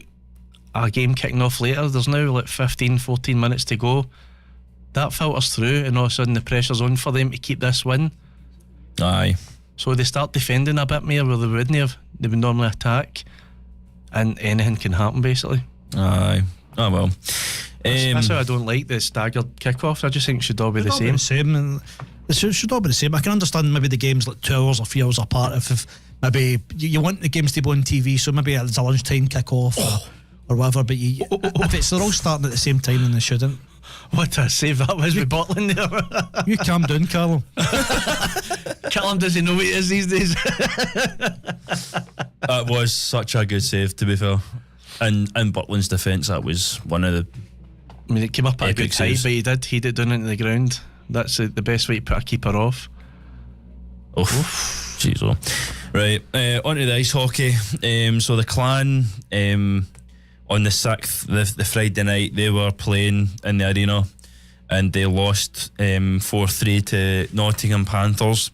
a game kicking off later. There's now like 15-14 minutes to go. That filters through, and all of a sudden the pressure's on for them to keep this win. Aye. So they start defending a bit more where they wouldn't have. They would normally attack, and anything can happen basically. Aye. Oh well. That's how I don't like the staggered kickoff. I just think it should all be the same. And it should all be the same. I can understand maybe the games like 2 hours or 3 hours apart if maybe you want the games to be on TV, so maybe it's a lunchtime kick-off or whatever, but if they're all starting at the same time, then they shouldn't. What a save that was with Butland there. You calm down, Callum. Callum doesn't know what it is these days. That was such a good save, to be fair. And in Butland's defence, that was one of the... I mean, it came up at a good height, saves. but he did head it down into the ground. That's the best way to put a keeper off. Jeez, oh. Right, on to the ice hockey. So the Clan, on the 6th, the Friday night, they were playing in the arena and they lost 4-3 to Nottingham Panthers.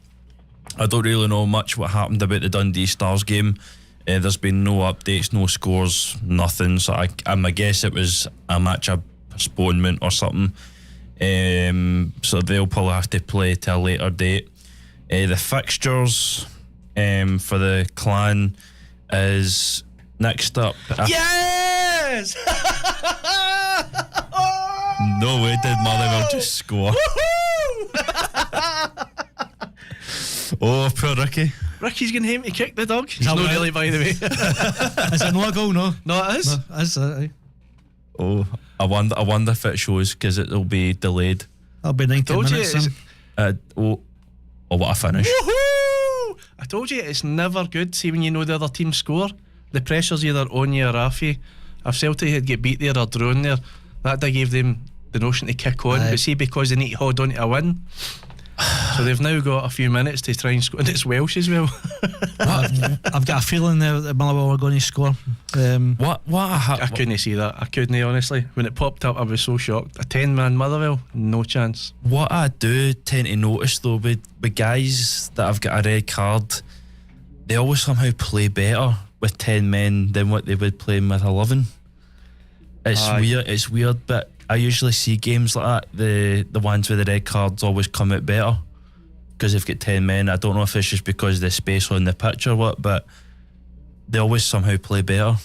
I don't really know much what happened about the Dundee Stars game. There's been no updates, no scores, nothing. So I guess it was a match of postponement or something. So they'll probably have to play till a later date. The fixtures for the Clan is next up. Yes! No way did Motherwell just score. Oh, poor Ricky. Ricky's going home to kick the dog. He's that not right? really, by the way. Is it not a goal? No, it is. No, it is. Aye. Oh, I wonder if it shows because it'll be delayed. That'll be 90 Told you minutes. Oh, what a finish. Woohoo! I told you it's never good. See, when you know the other team score, the pressure's either on you or off you. If Celtic had get beat there or drawn there, that gave them the notion to kick on. Aye. But see, because they need to hold on to a win, so they've now got a few minutes to try and score. And it's Welsh as well. I've got a feeling that Motherwell are going to score. I couldn't see that. I couldn't, honestly. When it popped up, I was so shocked. A 10-man Motherwell, no chance. What I do tend to notice though with guys that have got a red card, they always somehow play better with 10 men than what they would play with 11. It's weird, but I usually see games like that, the ones with the red cards always come out better because they've got 10 men. I don't know if it's just because of the space on the pitch or what, but they always somehow play better.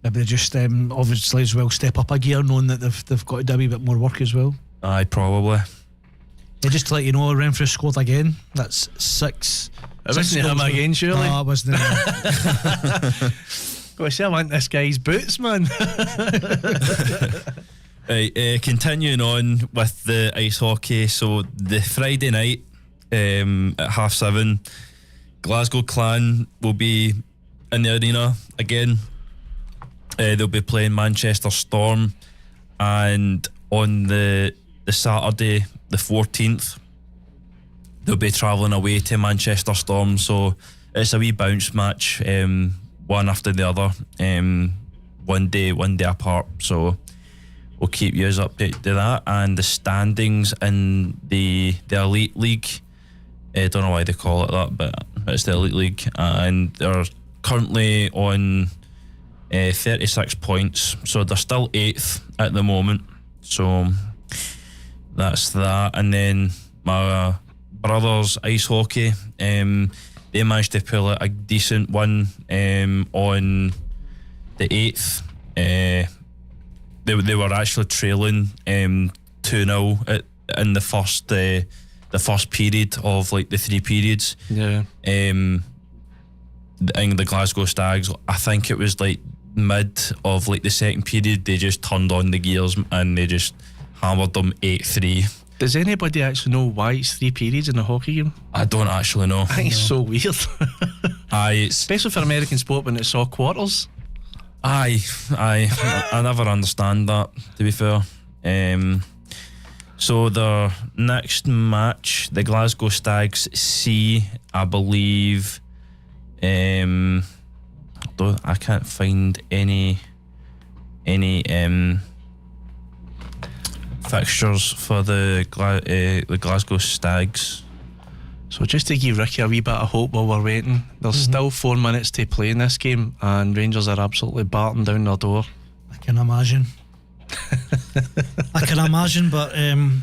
Maybe they just obviously as well step up a gear, knowing that they've got to do a wee bit more work as well. Aye, probably. Yeah, just to let you know, Renfrew scored again. That's 6. It wasn't him again, surely. No, it wasn't him. Gosh, I want this guy's boots, man. Right, continuing on with the ice hockey. So the Friday night at 7:30, Glasgow Clan will be in the arena again. They'll be playing Manchester Storm, and on the Saturday, the 14th, they'll be travelling away to Manchester Storm. So it's a wee bounce match. one after the other, one day apart. So we'll keep you updated to that. And the standings in the Elite League, I don't know why they call it that, but it's the Elite League, and they're currently on 36 points, so they're still 8th at the moment. So that's that. And then my brothers ice hockey, they managed to pull out a decent one on the 8th. They were actually trailing 2-0 in the first period of like the 3 periods. Yeah. In the Glasgow Stags, I think it was like mid of like the second period, they just turned on the gears and they just hammered them 8-3. Does anybody actually know why it's 3 periods in a hockey game? I don't actually know. I think it's so weird. Especially for American sport when it's all quarters. I never understand that, to be fair. So the next match, the Glasgow Stags C, I believe, I can't find any fixtures for the Glasgow Stags. So just to give Ricky a wee bit of hope while we're waiting, there's still 4 minutes to play in this game, and Rangers are absolutely batting down their door. I can imagine. But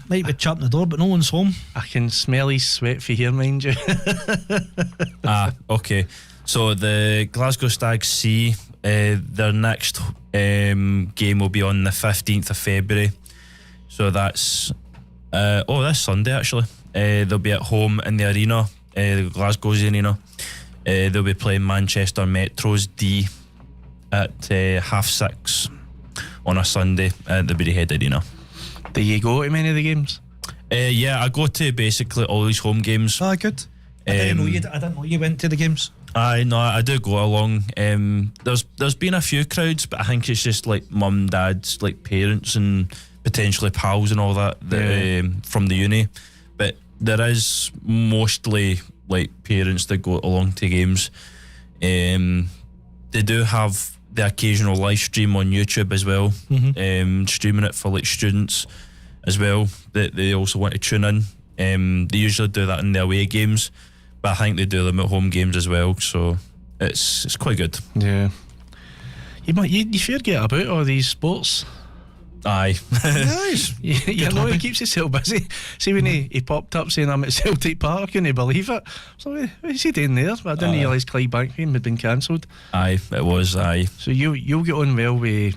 might be chapping the door, but no one's home. I can smell his sweat for here, mind you. Okay. So the Glasgow Stags C, their next game will be on the 15th of February. So that's this Sunday actually. They'll be at home in the arena, Glasgow's arena. They'll be playing Manchester Metro's D at 6:30 on a Sunday at the Berryhead Arena. Do you go to many of the games? Yeah, I go to basically all these home games. Ah, good. I didn't know you went to the games. I do go along. There's been a few crowds, but I think it's just like mum, dads, like parents and potentially pals and all that from the uni. But there is mostly like parents that go along to games. They do have the occasional live stream on YouTube as well, streaming it for like students as well that they also want to tune in. They usually do that in the away games, but I think they do them at home games as well, so it's quite good. Yeah. You sure get about all these sports? Aye. Nice. You know, he keeps himself busy. See, when he popped up saying I'm at Celtic Park, I couldn't believe it. So what is he doing there? But I didn't realise Clydebank game had been cancelled. Aye, it was. Aye. So you'll get on well with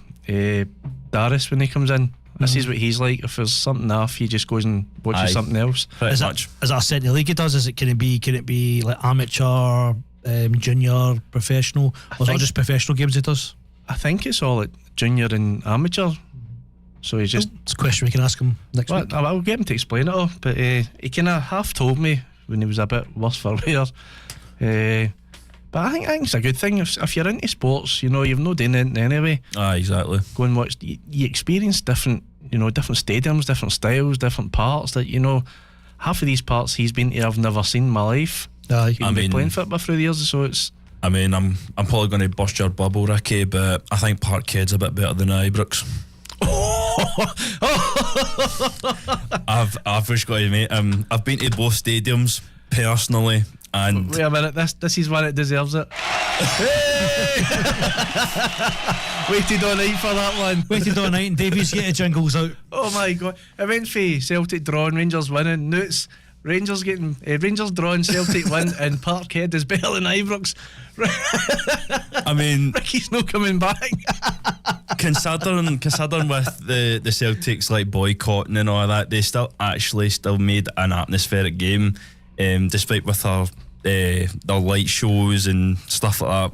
Darius when he comes in. This is what he's like. If there's something off, he just goes and watches something else. Pretty much. Is that a set in the league he does? Can it be like amateur, junior, professional, or is it just professional games he does? I think it's all at junior and amateur. So he's just... It's a question we can ask him next week. I'll get him to explain it all, but he kind of half told me when he was a bit worse for wear. But I think it's a good thing if you're into sports, you know, you've no doing it anyway. Exactly. Go and watch. You experience different stadiums, different styles, different parts that, you know, half of these parts he's been to I've never seen in my life. He's been playing football through the years, so it's... I'm probably going to bust your bubble, Ricky, but I think Parkhead's a bit better than Ibrox. I've just got to admit, I've been to both stadiums personally, and wait a minute, this is one that deserves it. Waited all night for that one. Waited all night and Davies get jingles out. Oh my god, it went for Celtic drawing, Rangers winning. Now it's Rangers drawing, Celtic win, and Parkhead is better than Ibrox. I mean, Ricky's not coming back. considering with the Celtics like boycotting and all that, they still made an atmospheric game, despite with their light shows and stuff like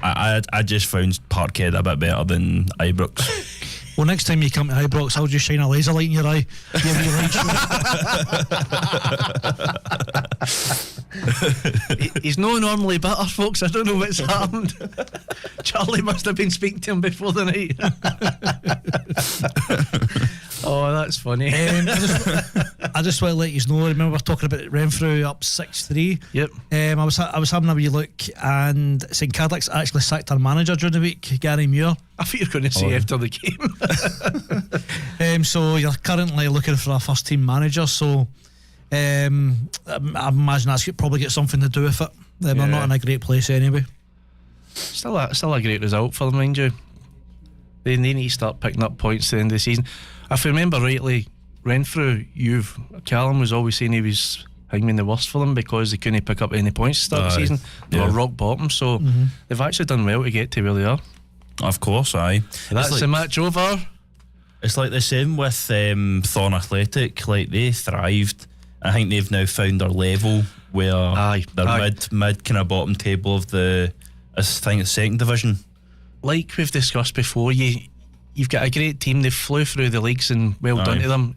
that. I just found Parkhead a bit better than Ibrox. Well, next time you come to Ibrox, I'll just shine a laser light in your eye. He's not normally bitter, folks. I don't know what's happened. Charlie must have been speaking to him before the night. Oh, that's funny. I just want to let you know. Remember, we're talking about Renfrew up 6-3. Yep. I was having a wee look, and St Cadoc's actually sacked our manager during the week, Gary Muir. I thought you were going to say after the game. So you're currently looking for a first team manager. So I imagine that's probably got something to do with it. They're not in a great place anyway. Still a great result for them, mind you. They need to start picking up points at the end of the season. If I remember rightly, Renfrew, Callum was always saying he was the worst for them because they couldn't pick up any points to start the season. They were rock bottom, so they've actually done well to get to where they are. Of course, aye. That's the match over. It's like the same with Thorn Athletic. Like, they thrived. I think they've now found their level where they're mid kind of bottom table of the, I think it's second division. Like we've discussed before, you've got a great team. They flew through the leagues and well done to them.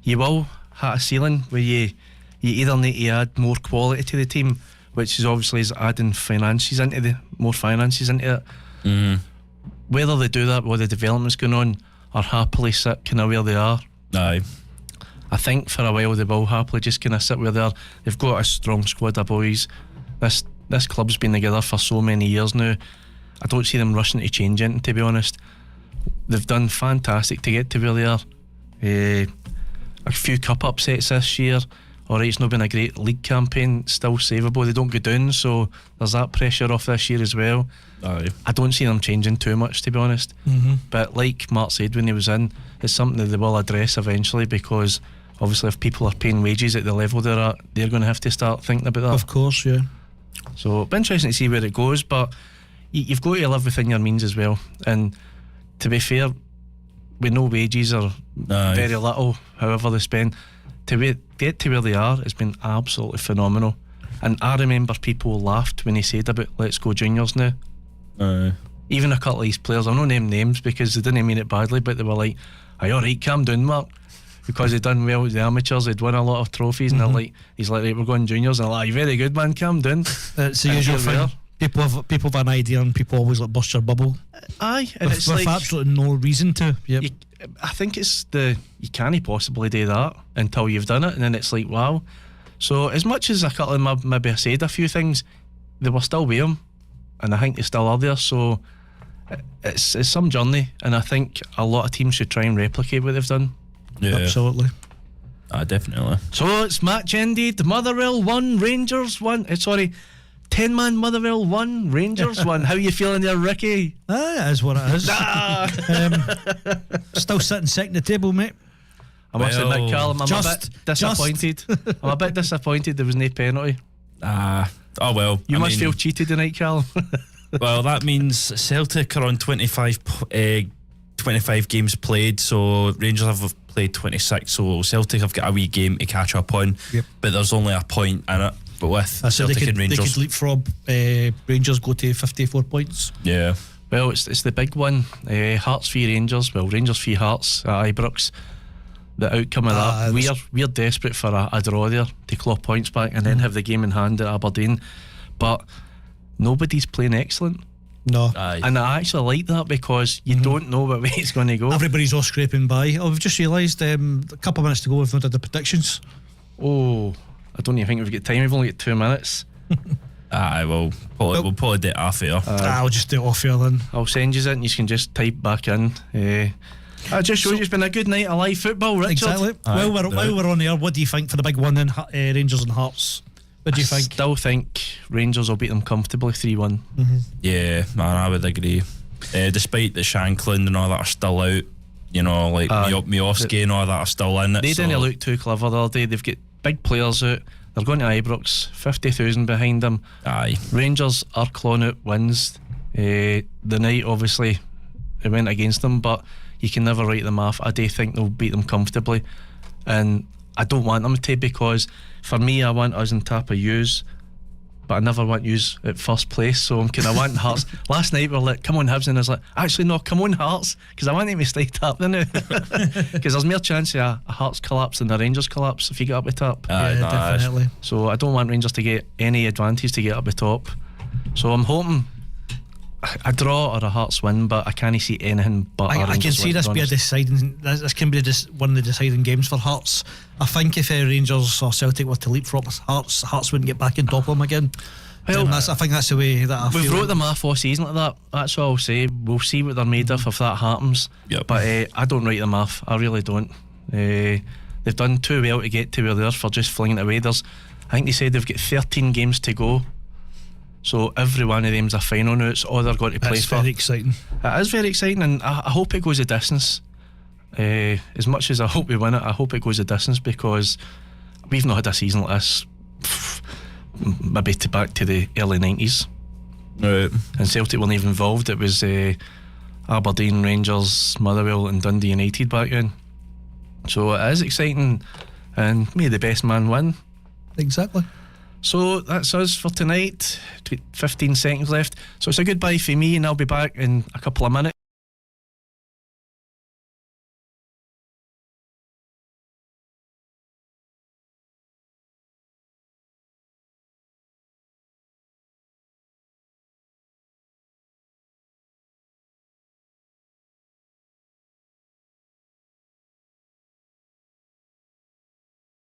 You will hit a ceiling where you either need to add more quality to the team, which is obviously adding more finances into it. Whether they do that while the development's going on or happily sit kind of where they are. I think for a while they will happily just kind of sit where they are. They've got a strong squad of boys. This club's been together for so many years now. I don't see them rushing to change it, to be honest. They've done fantastic to get to where they are. A few cup upsets this year. Alright, it's not been a great league campaign, still savable. They don't go down, so there's that pressure off this year as well. I don't see them changing too much, to be honest. But like Mark said when he was in, it's something that they will address eventually, because obviously if people are paying wages at the level they're at, they're going to have to start thinking about that. Of course, yeah. So it'll be interesting to see where it goes, but you've got to live within your means as well. And to be fair, we know wages are very little, however they spend. To get to where they are, it's been absolutely phenomenal. And I remember people laughed when he said about let's go juniors now. Even a couple of these players, I'll not name names because they didn't mean it badly, but they were like, "Are you alright, calm down, Mark?" Because they'd done well with the amateurs, they'd won a lot of trophies, and he's like, right, we're going juniors, and I'm like, "You're very good, man, calm down." It's the usual thing. People have an idea, and people always like bust your bubble. Aye, and with, it's like absolutely no reason to. Yep. I think it's you can't possibly do that until you've done it, and then it's like, wow. So as much as a couple of them maybe said a few things, they were still with him, and I think they still are there. So it's some journey, and I think a lot of teams should try and replicate what they've done. Yeah, absolutely. Definitely. So it's match ended. Motherwell 1, Rangers 1. 10-man Motherwell 1, Rangers 1. How are you feeling there, Ricky? It is what it is. Still sitting second at the table, mate. I must admit, Callum, I'm a bit disappointed. I'm a bit disappointed there was no penalty. Oh well. You must feel cheated tonight, Callum. Well, that means Celtic are on 25 games played, so Rangers have played 26, so Celtic have got a wee game to catch up on. Yep. But there's only a point in it. But with Celtic and Rangers, they could leapfrog Rangers, go to 54 points. Yeah. Well, it's the big one. Hearts v Rangers. Well, Rangers v Hearts at Ibrox. The outcome of that, we're desperate for a draw there to claw points back and then have the game in hand at Aberdeen. But nobody's playing excellent. No. And I actually like that because you don't know what way it's going to go. Everybody's all scraping by. We've just realised a couple of minutes to go, we've not did the predictions. Oh, I don't even think we've got time. We've only got 2 minutes. We'll probably do it off air. I'll just do it off air then. I'll send you it and you can just type back in. That just shows it's been a good night of live football, Richard. Exactly. While we're on air, what do you think for the big one then, Rangers and Hearts? What do you think? Still think Rangers will beat them comfortably 3-1. Yeah, man, I would agree. Despite the Shanklin and all that are still out, you know, like Miovski and all that are still in it. They didn't look too clever the other day. They've got big players out. They're going to Ibrox, 50,000 behind them. Rangers are clawing out wins. The night, obviously, it went against them, but you can never write them off. I do think they'll beat them comfortably, and I don't want them to, because for me, I want us on top of yous, but I never want yous at first place. So I'm kind of wanting Hearts. Last night we were like, come on Hibs, and I was like, actually no, come on Hearts, because I want them to stay top now. Because there's more chance of a Hearts collapse than a Rangers collapse if you get up the top. Definitely. So I don't want Rangers to get any advantage to get up the top. So I'm hoping a draw or a Hearts win, but I can't see anything but I can see this be a deciding. This can be one of the deciding games for Hearts. I think if Rangers or Celtic were to leapfrog Hearts wouldn't get back on top of them again. Well, I think that's the way that I feel. We've wrote them off all season like that. That's all I'll say. We'll see what they're made of if that happens. Yep. But I don't write them off. I really don't. They've done too well to get to where they are for just flinging it away. I think they said they've got 13 games to go. So every one of them's a final now. It's all they're going to play for. It's very exciting. It is very exciting, and I hope it goes a distance. As much as I hope we win it, I hope it goes a distance, because we've not had a season like this maybe back to the early 90s. Right. And Celtic weren't even involved. It was Aberdeen, Rangers, Motherwell and Dundee United back then. So it is exciting, and may the best man win. Exactly. So that's us for tonight. 15 seconds left. So it's a goodbye for me, and I'll be back in a couple of minutes.